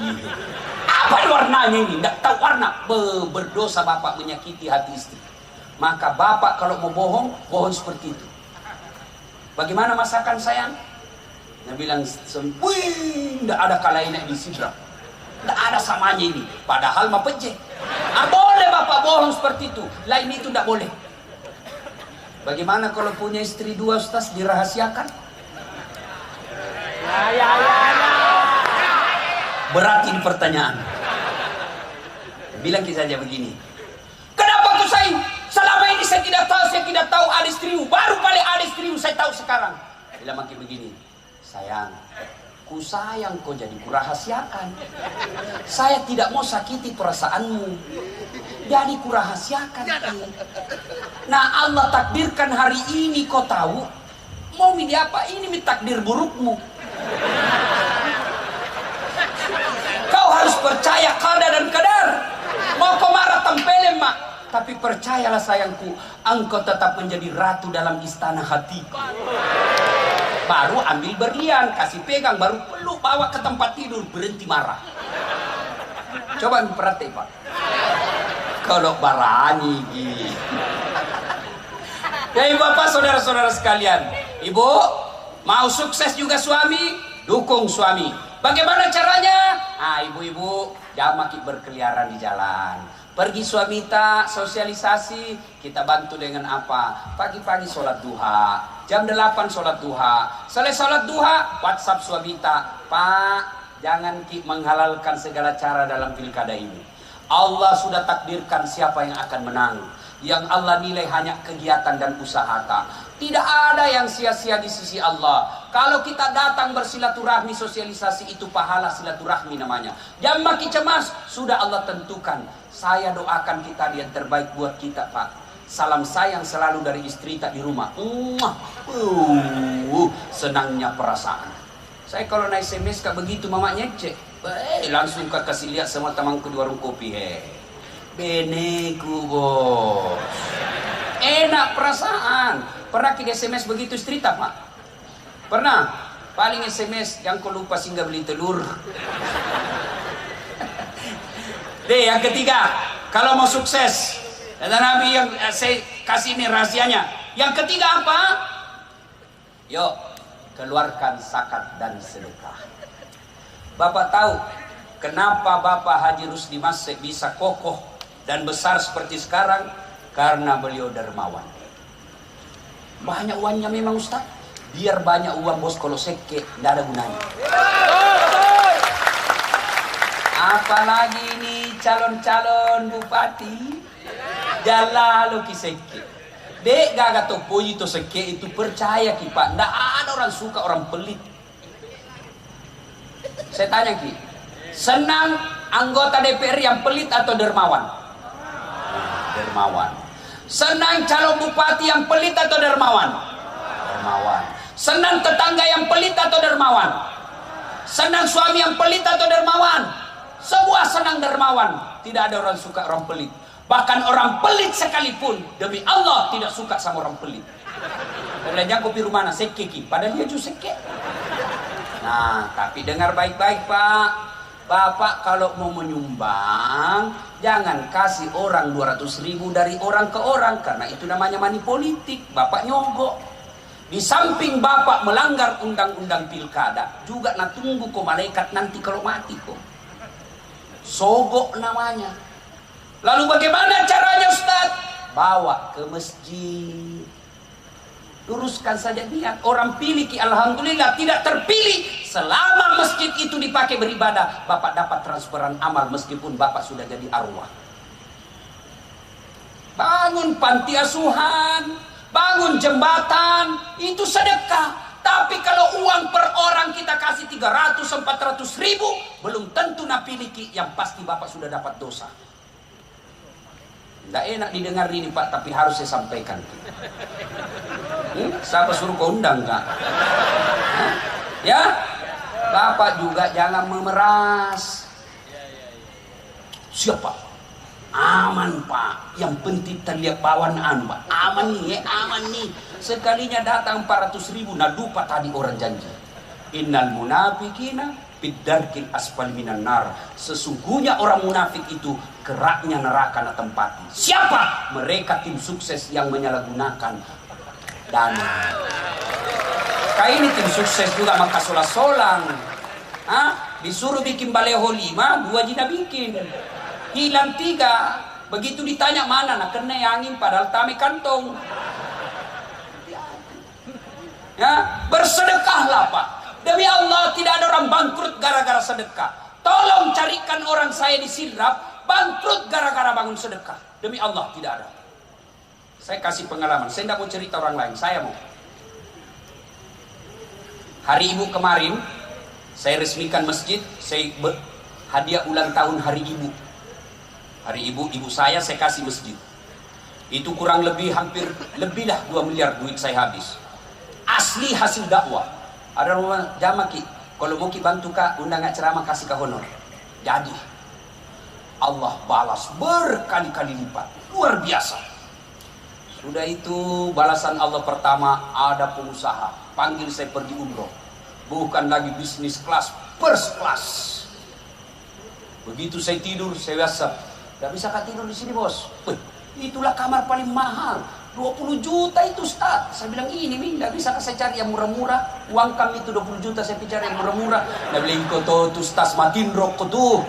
Apa warnanya ini? Tidak tahu warna. Berdosa bapak menyakiti hati istri. Maka bapak kalau mau bohong, bohong seperti itu. Bagaimana masakan sayang? Dia bilang, wih, tidak ada kalainya di sidra. Tidak ada samanya ini. Padahal mah pejeh. Boleh bapak bohong seperti itu. Lain itu tidak boleh. Bagaimana kalau punya istri 2 Ustaz dirahasiakan? Berat ini pertanyaan. Bilang saja begini. Kenapa kau sayang? Selama ini saya tidak tahu ada istrimu. Baru kali ada istrimu saya tahu sekarang. Bila makin begini, sayang, ku sayang kau jadi kurahasiakan. Saya tidak mau sakiti perasaanmu. Jadi kurahasiakan. Nah Allah takdirkan hari ini kau tahu. Mau milih apa? Ini takdir burukmu. Kau harus percaya qada dan qadar. Mau kau marah tempelin mak. Tapi percayalah sayangku, engkau tetap menjadi ratu dalam istana hatiku. Baru ambil berlian, kasih pegang, baru peluk, bawa ke tempat tidur, berhenti marah. Coba perhati Pak. Kalau barani Jadi bapak saudara-saudara sekalian, ibu mau sukses juga suami, dukung suami. Bagaimana caranya? Ibu-ibu jangan makin berkeliaran di jalan. Pergi suami tak sosialisasi, kita bantu dengan apa? Pagi-pagi sholat duha, jam 8 sholat duha. Selesai sholat duha, WhatsApp suami tak, Pak, jangan menghalalkan segala cara dalam pilkada ini. Allah sudah takdirkan siapa yang akan menang. Yang Allah nilai hanya kegiatan dan usaha tak. Tidak ada yang sia-sia di sisi Allah. Kalau kita datang bersilaturahmi, sosialisasi itu pahala silaturahmi namanya. Jangan makin cemas, sudah Allah tentukan. Saya doakan kita yang terbaik buat kita, Pak. Salam sayang selalu dari istri tak di rumah. Senangnya perasaan. Saya kalau naik SMS kak begitu mamanya cek, langsung kak kasih lihat sama temanku di warung kopi. Beneku bos, enak perasaan. Pernah kita SMS begitu istri tak, Pak? Pernah? Paling SMS yang kau lupa singgah beli telur. Yang ketiga, kalau mau sukses, kata Nabi yang saya kasih ini rahasianya. Yang ketiga apa? Yuk, keluarkan zakat dan sedekah. Bapak tahu kenapa Bapak Haji Rusdi Mas bisa kokoh dan besar seperti sekarang? Karena beliau dermawan. Banyak uangnya memang Ustaz. Biar banyak uang bos, kalau seke tidak ada gunanya. Apalagi ini calon-calon bupati jalalu ki seke. Dek gaga to puji to seke itu, percaya ki Pak, tidak ada orang suka orang pelit. Saya tanya ki, senang anggota DPR yang pelit atau dermawan? Dermawan. Senang calon bupati yang pelit atau dermawan? Dermawan. Senang tetangga yang pelit atau dermawan? Senang suami yang pelit atau dermawan? Semua senang dermawan. Tidak ada orang suka orang pelit. Bahkan orang pelit sekalipun demi Allah tidak suka sama orang pelit. Belajar kopi rumah mana seke ki, padahal dia juga seke. Nah, tapi dengar baik-baik Pak. Bapak kalau mau menyumbang, jangan kasih orang 200.000 dari orang ke orang, karena itu namanya money politik. Bapak nyogok. Di samping Bapak melanggar undang-undang pilkada, juga nak tunggu kok malaikat nanti kalau mati kok. Sogok namanya. Lalu bagaimana caranya Ustaz? Bawa ke masjid. Luruskan saja niat. Orang pilih ki alhamdulillah, tidak terpilih. Selama masjid itu dipakai beribadah, Bapak dapat transferan amal meskipun Bapak sudah jadi arwah. Bangun panti asuhan, bangun jembatan, itu sedekah. Tapi kalau uang per orang kita kasih 300-400 ribu, belum tentu nak pilih ki, yang pasti Bapak sudah dapat dosa. Tidak enak didengar ini Pak, tapi harus saya sampaikan. Siapa suruh kau undang Kak? Ya, Bapak juga jangan memeras. Siapa? Aman Pak, yang penting terlihat bawanaan Pak. Aman nih, aman nih. Sekalinya datang 400.000, nah lupa tadi orang janji. Innal munafikina biddarkil asfal minan nar. Sesungguhnya orang munafik itu keraknya neraka na tempati. Siapa? Mereka tim sukses yang menyalahgunakan dana. Kayak ini tim sukses juga maka solang-solang. Disuruh bikin baleho 5, 2 jina bikin. Hilang 3. Begitu ditanya mana, nak kena angin padahal tame kantong. Ya, bersedekahlah Pak. Demi Allah tidak ada orang bangkrut gara-gara sedekah. Tolong carikan orang saya di Sidrap bangkrut gara-gara bangun sedekah. Demi Allah tidak ada. Saya kasih pengalaman. Saya tidak mau cerita orang lain. Saya mau. Hari Ibu kemarin saya resmikan masjid. Saya hadiah ulang tahun Hari Ibu. Hari Ibu saya kasih masjid. Itu kurang lebih hampir lebih dah 2 miliar duit saya habis. Asli hasil dakwah. Ada rumah jamaki, kalau mau ki bantu Kak undang ceramah kasih ke honor. Jadi Allah balas berkali-kali lipat, luar biasa. Sudah itu balasan Allah pertama, ada pengusaha panggil saya pergi umroh, bukan lagi bisnis kelas, first class. Begitu saya tidur saya WhatsApp, Gak bisa kak tidur di sini bos. Wih, itulah kamar paling mahal. 20 juta itu Ustaz. Saya bilang ini Min, gak bisa saya cari yang murah-murah. Uang kami itu 20 juta saya cari yang murah-murah. Dia bilang kau tuh Ustaz matiin rokok tuh.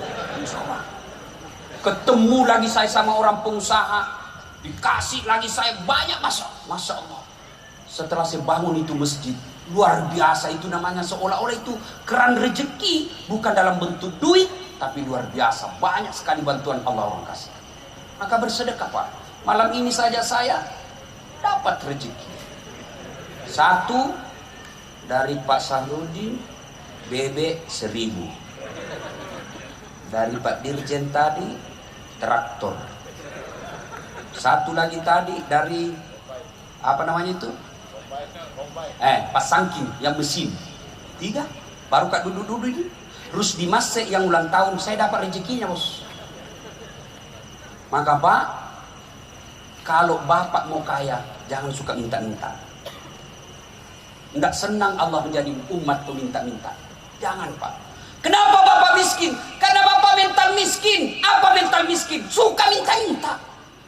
Ketemu lagi saya sama orang pengusaha. Dikasih lagi saya banyak Masya Allah. Setelah saya bangun itu masjid. Luar biasa itu namanya, seolah-olah itu keran rezeki. Bukan dalam bentuk duit, tapi luar biasa. Banyak sekali bantuan Allah orang kasih. Maka bersedekah Pak. Malam ini saja saya dapat rezeki. Satu dari Pak Sahrudin, bebek 1000. Dari Pak Dirjen tadi, traktor. Satu lagi tadi dari apa namanya itu? Pak Sangking yang mesin. 3. Baru Kak duduk-duduk ini. Terus di Masek yang ulang tahun saya dapat rezekinya bos. Maka Pak, kalau Bapak mau kaya, jangan suka minta-minta. Enggak senang Allah menjadi umat peminta-minta. Jangan Pak. Kenapa Bapak miskin? Karena Bapak mental miskin. Apa mental miskin? Suka minta-minta.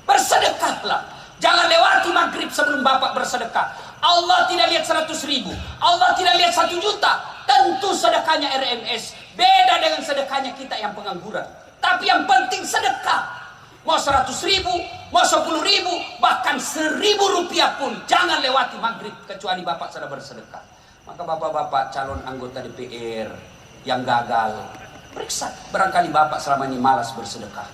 Bersedekahlah. Jangan lewati maghrib sebelum Bapak bersedekah. Allah tidak lihat 100.000. Allah tidak lihat 1 juta. Tentu sedekahnya RMS. Beda dengan sedekahnya kita yang pengangguran. Tapi yang penting sedekah. Mau 100.000, mau 10.000, bahkan 1.000 rupiah pun jangan lewati maghrib kecuali Bapak sudah bersedekah. Maka bapak-bapak calon anggota DPR yang gagal, periksa. Barangkali Bapak selama ini malas bersedekah.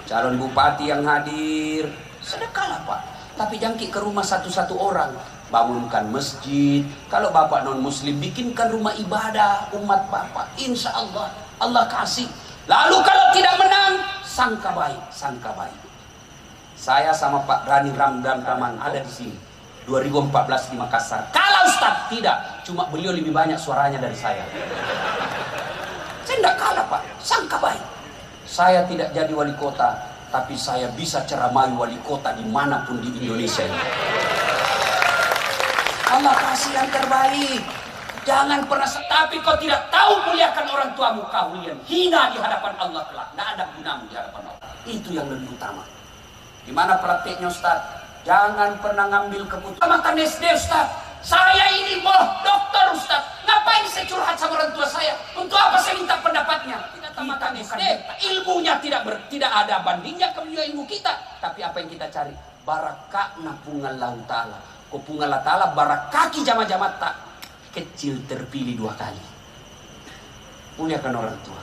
Calon bupati yang hadir, sedekahlah Pak. Tapi jangkik ke rumah satu-satu orang. Bangunkan masjid. Kalau Bapak non muslim, bikinkan rumah ibadah umat Bapak. Insya Allah, Allah kasih. Lalu kalau tidak menang, sangka baik, sangka baik. Saya sama Pak Rani Ramdan Raman ada di sini 2014 di Makassar. Kalau Ustaz tidak, cuma beliau lebih banyak suaranya dari saya. Saya tidak kalah Pak, sangka baik. Saya tidak jadi wali kota, tapi saya bisa ceramai wali kota dimanapun di Indonesia ini. Allah kasih yang terbaik. Jangan pernah, tapi kau tidak tahu muliakan orang tuamu, kalian hina di hadapan Allah kelak. Tidak ada gunamu di hadapan Allah. Itu yang lebih utama. Gimana prakteknya Ustaz? Jangan pernah ngambil keputusan. Makan SD Ustaz. Saya ini mau dokter Ustaz. Ngapain saya curhat sama orang tua saya? Untuk apa saya minta pendapatnya? Kita makan SD. Ilmunya tidak ada bandingnya ke ilmu kita. Tapi apa yang kita cari? Barakakna pungallahu ta'ala. Ko pungallahu ta'ala barakaki jama-jama tak. Kecil terpilih 2 kali. Muliakan orang tua.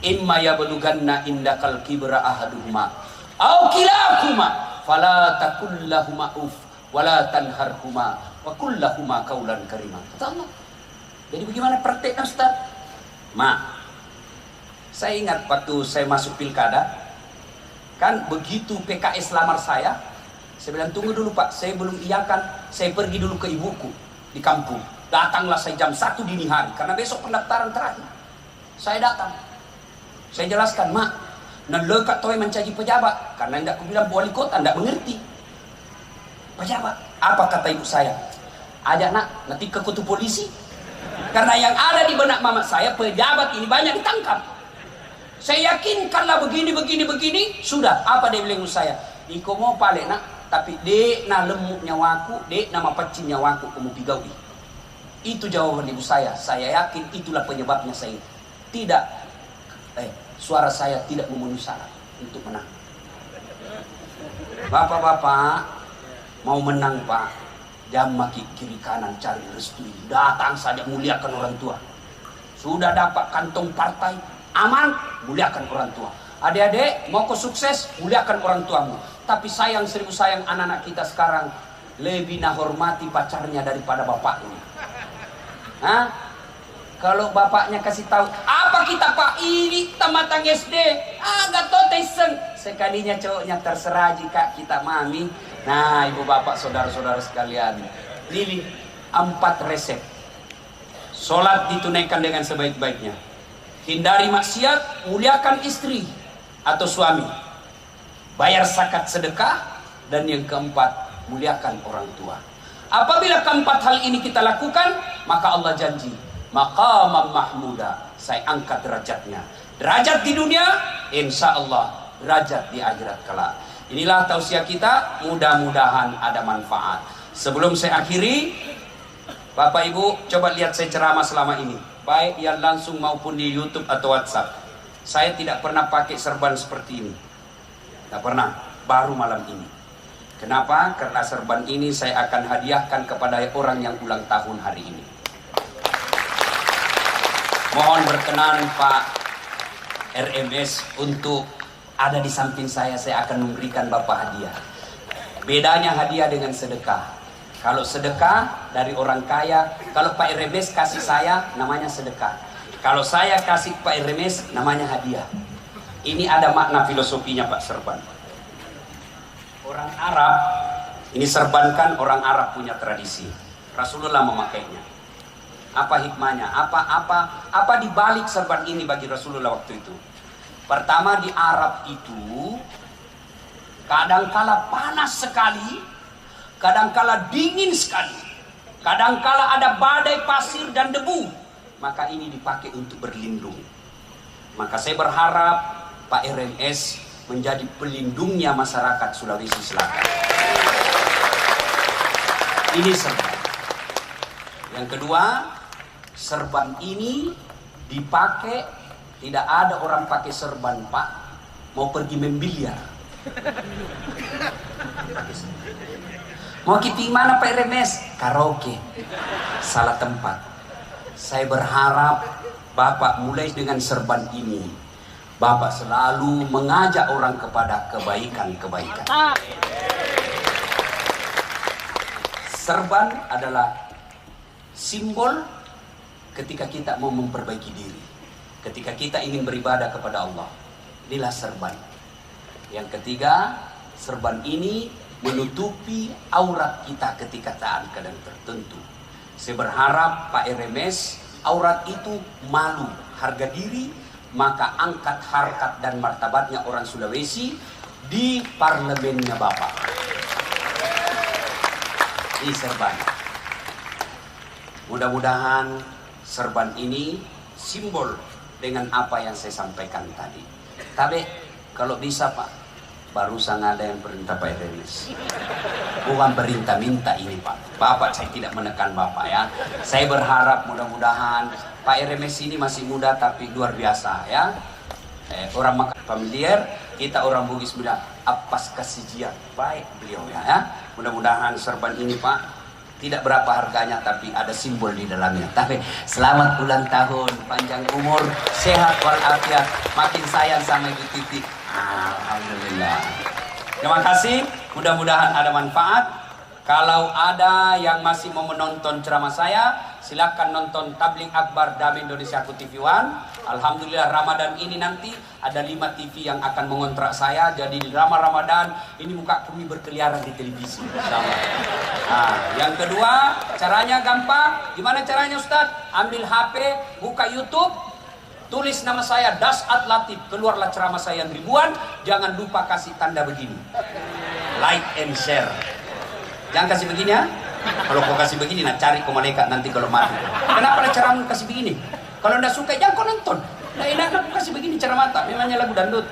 Imma yablughanna indakal kibra ahaduhuma aw kilahuma fala taqul lahumā uff wala tanharhuma wa qul lahumā qawlan karima. Allah. Jadi bagaimana prakteknya Ustaz? Saya ingat waktu saya masuk pilkada, kan begitu PKS lamar saya bilang tunggu dulu Pak, saya belum iakan, saya pergi dulu ke ibuku di kampung. Datanglah saya jam 1 dini hari karena besok pendaftaran terakhir. Saya datang, saya jelaskan nelekat toy mencaci pejabat karena tidak aku bilang wali kota, tidak mengerti pejabat. Apa kata ibu saya? Ajak nak nanti ke kutu polisi, karena yang ada di benak mama saya pejabat ini banyak ditangkap. Saya yakinkanlah begini sudah. Apa dia bilang saya? Iko mau pale nak, tapi dek na lemuk nyawaku, dek nama pacin nyawaku kamu pigawi. Itu jawaban ibu saya. Saya yakin itulah penyebabnya saya tidak suara saya tidak memenuhi syarat untuk menang. Bapak-bapak mau menang Pak, jangan maki kiri kanan cari restu. Datang saja muliakan orang tua. Sudah dapat kantong partai aman, muliakan orang tua. Adik-adik mau kau sukses, muliakan orang tuamu. Tapi sayang, seribu sayang, anak-anak kita sekarang lebih hormati pacarnya daripada bapaknya. Kalau bapaknya kasih tahu, apa kita Pak ini tamatang SD, agak totesen. Sekalinya cowoknya terserah jika kita mami. Nah ibu bapak saudara-saudara sekalian, pilih 4 resep. Sholat ditunaikan dengan sebaik-baiknya. Hindari maksiat, muliakan istri atau suami. Bayar zakat sedekah. Dan yang keempat, muliakan orang tua. Apabila keempat hal ini kita lakukan, maka Allah janji maqaman mahmuda. Saya angkat derajatnya. Derajat di dunia, insya Allah derajat di akhirat kelak. Inilah tausiah kita, mudah-mudahan ada manfaat. Sebelum saya akhiri, Bapak Ibu coba lihat saya ceramah selama ini, baik yang langsung maupun di YouTube atau WhatsApp. Saya tidak pernah pakai serban seperti ini, tidak pernah, baru malam ini. Kenapa? Karena serban ini saya akan hadiahkan kepada orang yang ulang tahun hari ini. Mohon berkenan Pak RMS untuk ada di samping saya akan memberikan Bapak hadiah. Bedanya hadiah dengan sedekah. Kalau sedekah dari orang kaya, kalau Pak RMS kasih saya namanya sedekah. Kalau saya kasih Pak RMS namanya hadiah. Ini ada makna filosofinya Pak serban. Orang Arab, ini serban kan orang Arab punya tradisi. Rasulullah memakainya. Apa hikmahnya? Apa dibalik serban ini bagi Rasulullah waktu itu? Pertama, di Arab itu kadangkala panas sekali, kadangkala dingin sekali, kadangkala ada badai pasir dan debu. Maka ini dipakai untuk berlindung. Maka saya berharap Pak RMS menjadi pelindungnya masyarakat Sulawesi Selatan. Ini serban. Yang kedua, serban ini dipakai, tidak ada orang pakai serban Pak mau pergi membiliar. Mau kita mana Pak RMS? Karaoke. Salah tempat. Saya berharap Bapak mulai dengan serban ini, Bapak selalu mengajak orang kepada kebaikan-kebaikan. Serban adalah simbol ketika kita mau memperbaiki diri, ketika kita ingin beribadah kepada Allah. Inilah serban. Yang ketiga, serban ini menutupi aurat kita ketika saat keadaan tertentu. Saya berharap Pak RMS, aurat itu malu, harga diri, maka angkat harkat dan martabatnya orang Sulawesi di parlemennya Bapak. Ini serban. Mudah-mudahan serban ini simbol dengan apa yang saya sampaikan tadi. Tapi kalau bisa Pak, barusan ada yang perintah Pak RMS. Bukan perintah minta ini Pak. Bapak, saya tidak menekan Bapak ya. Saya berharap mudah-mudahan Pak RMS ini masih muda tapi luar biasa ya. Orang makan familiar, kita orang Bugis bilang apas kasijian. Baik beliau ya. Mudah-mudahan serban ini Pak tidak berapa harganya tapi ada simbol di dalamnya. Tapi selamat ulang tahun, panjang umur, sehat walafiat, makin sayang sama Ibu Titi. Alhamdulillah. Terima kasih, mudah-mudahan ada manfaat. Kalau ada yang masih mau menonton ceramah saya, silakan nonton Tabligh Akbar Dami Indonesia TV One. Alhamdulillah Ramadan ini nanti ada 5 TV yang akan mengontrak saya. Jadi di Ramadan ini muka kami berkeliaran di televisi. Nah, yang kedua, caranya gampang. Gimana caranya Ustadz? Ambil HP, buka YouTube, tulis nama saya Dasat Latif, keluarlah ceramah saya yang ribuan. Jangan lupa kasih tanda begini, like and share. Jangan kasih begini ya. Kalau kau kasih begini, nah cari kau malaikat nanti kalau mati. Kenapa ada cara kasih begini? Kalau anda suka, jangan kau nonton. Nah enak aku kasih begini cara mata. Memangnya lagu dangdut.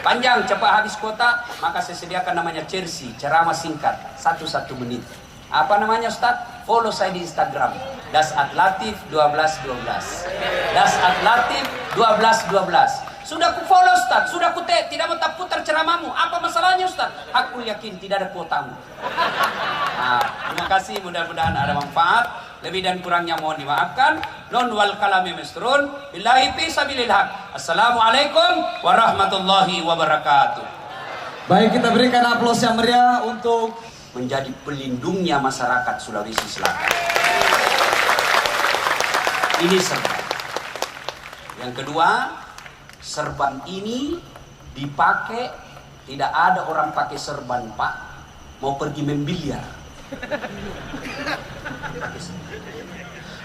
Panjang, cepat habis kota, maka saya sediakan namanya Chelsea, ceramah singkat, 1 menit. Apa namanya Ustadz? Follow saya di Instagram, Dasat Latif 1212. Dasat Latif 1212. Sudah ku follow Ustaz, sudah ku tidak mau tak putar ceramahmu. Apa masalahnya Ustaz? Aku yakin tidak ada kuotamu. Nah, terima kasih, mudah-mudahan ada manfaat. Lebih dan kurangnya mohon dimaafkan. Non wal kalami misrun. Billahi fi sabilil haq. Assalamualaikum warahmatullahi wabarakatuh. Baik, kita berikan aplaus yang meriah untuk menjadi pelindungnya masyarakat Sulawesi Selatan. Ini serban. Yang kedua, serban ini dipakai, tidak ada orang pakai serban Pak mau pergi membiliar.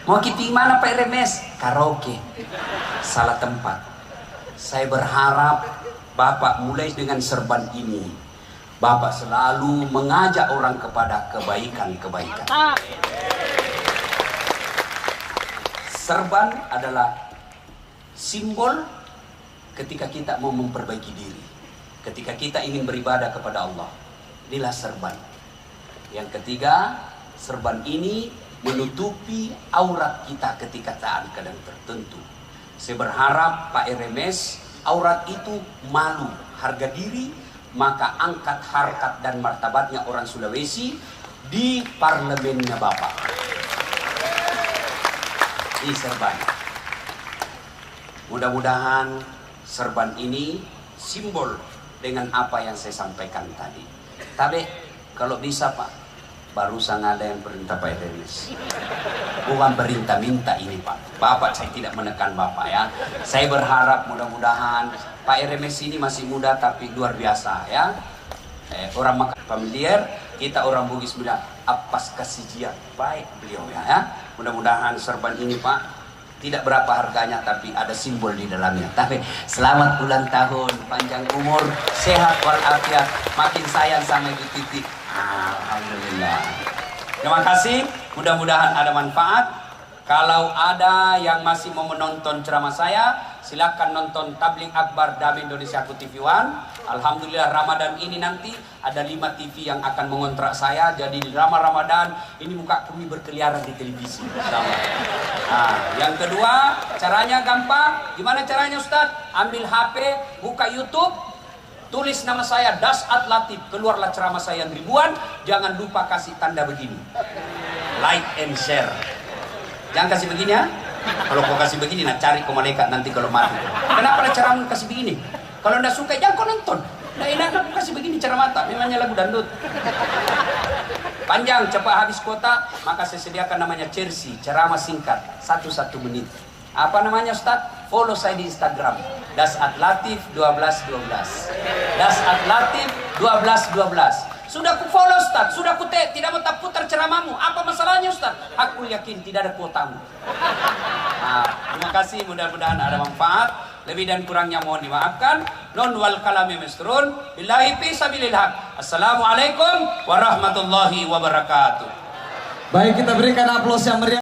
Mau kita mana Pak RMS? Karaoke. Salah tempat. Saya berharap Bapak mulai dengan serban ini, Bapak selalu mengajak orang kepada kebaikan-kebaikan. Serban adalah simbol ketika kita mau memperbaiki diri, ketika kita ingin beribadah kepada Allah. Inilah serban. Yang ketiga, serban ini menutupi aurat kita ketika saat kadang tertentu. Saya berharap Pak RMS, aurat itu malu, harga diri, maka angkat harkat dan martabatnya orang Sulawesi di parlemennya Bapak. Ini serban. Mudah-mudahan serban ini simbol dengan apa yang saya sampaikan tadi. Tapi kalau bisa Pak, barusan ada yang perintah Pak RMS. Bukan perintah minta ini Pak. Bapak, saya tidak menekan Bapak ya. Saya berharap mudah-mudahan Pak RMS ini masih muda tapi luar biasa ya. Orang makan familiar, kita orang Bugis bilang apas kasih baik beliau ya. Mudah-mudahan serban ini Pak tidak berapa harganya tapi ada simbol di dalamnya. Tapi selamat ulang tahun, panjang umur, sehat walafiat, makin sayang sama Ibu Titi. Alhamdulillah. Terima kasih, mudah-mudahan ada manfaat. Kalau ada yang masih mau menonton ceramah saya, silakan nonton Tabligh Akbar Dami Indonesia TV One. Alhamdulillah Ramadan ini nanti ada 5 TV yang akan mengontrak saya. Jadi di Ramadan ini muka kami berkeliaran di televisi. Nah, yang kedua, caranya gampang. Gimana caranya Ustadz? Ambil HP, buka YouTube, tulis nama saya Dasat Latif, keluarlah ceramah saya yang ribuan. Jangan lupa kasih tanda begini, like and share. Jangan kasih begini ya. Kalau kau kasih begini, nah cari kau malaikat nanti kalau mati. Kenapa lah cara kasih begini? Kalau anda suka, jangan kau nonton. Nah enak aku kasih begini cara mata. Memangnya lagu dangdut. Panjang, cepat habis kuota, maka saya sediakan namanya Chelsea, ceramah singkat, 1 menit. Apa namanya Ustaz? Follow saya di Instagram. Dasat Latif 1212. Dasat Latif 1212. Sudah ku follow Ustaz, sudah ku tidak mau tak putar ceramahmu. Apa masalahnya Ustaz? Aku yakin tidak ada kuotamu. Nah, terima kasih, mudah-mudahan ada manfaat. Lebih dan kurangnya mohon dimaafkan. Non wal kalami misrun. Billahi fi sabilil haq. Assalamualaikum warahmatullahi wabarakatuh. Baik, kita berikan aplaus yang meriah.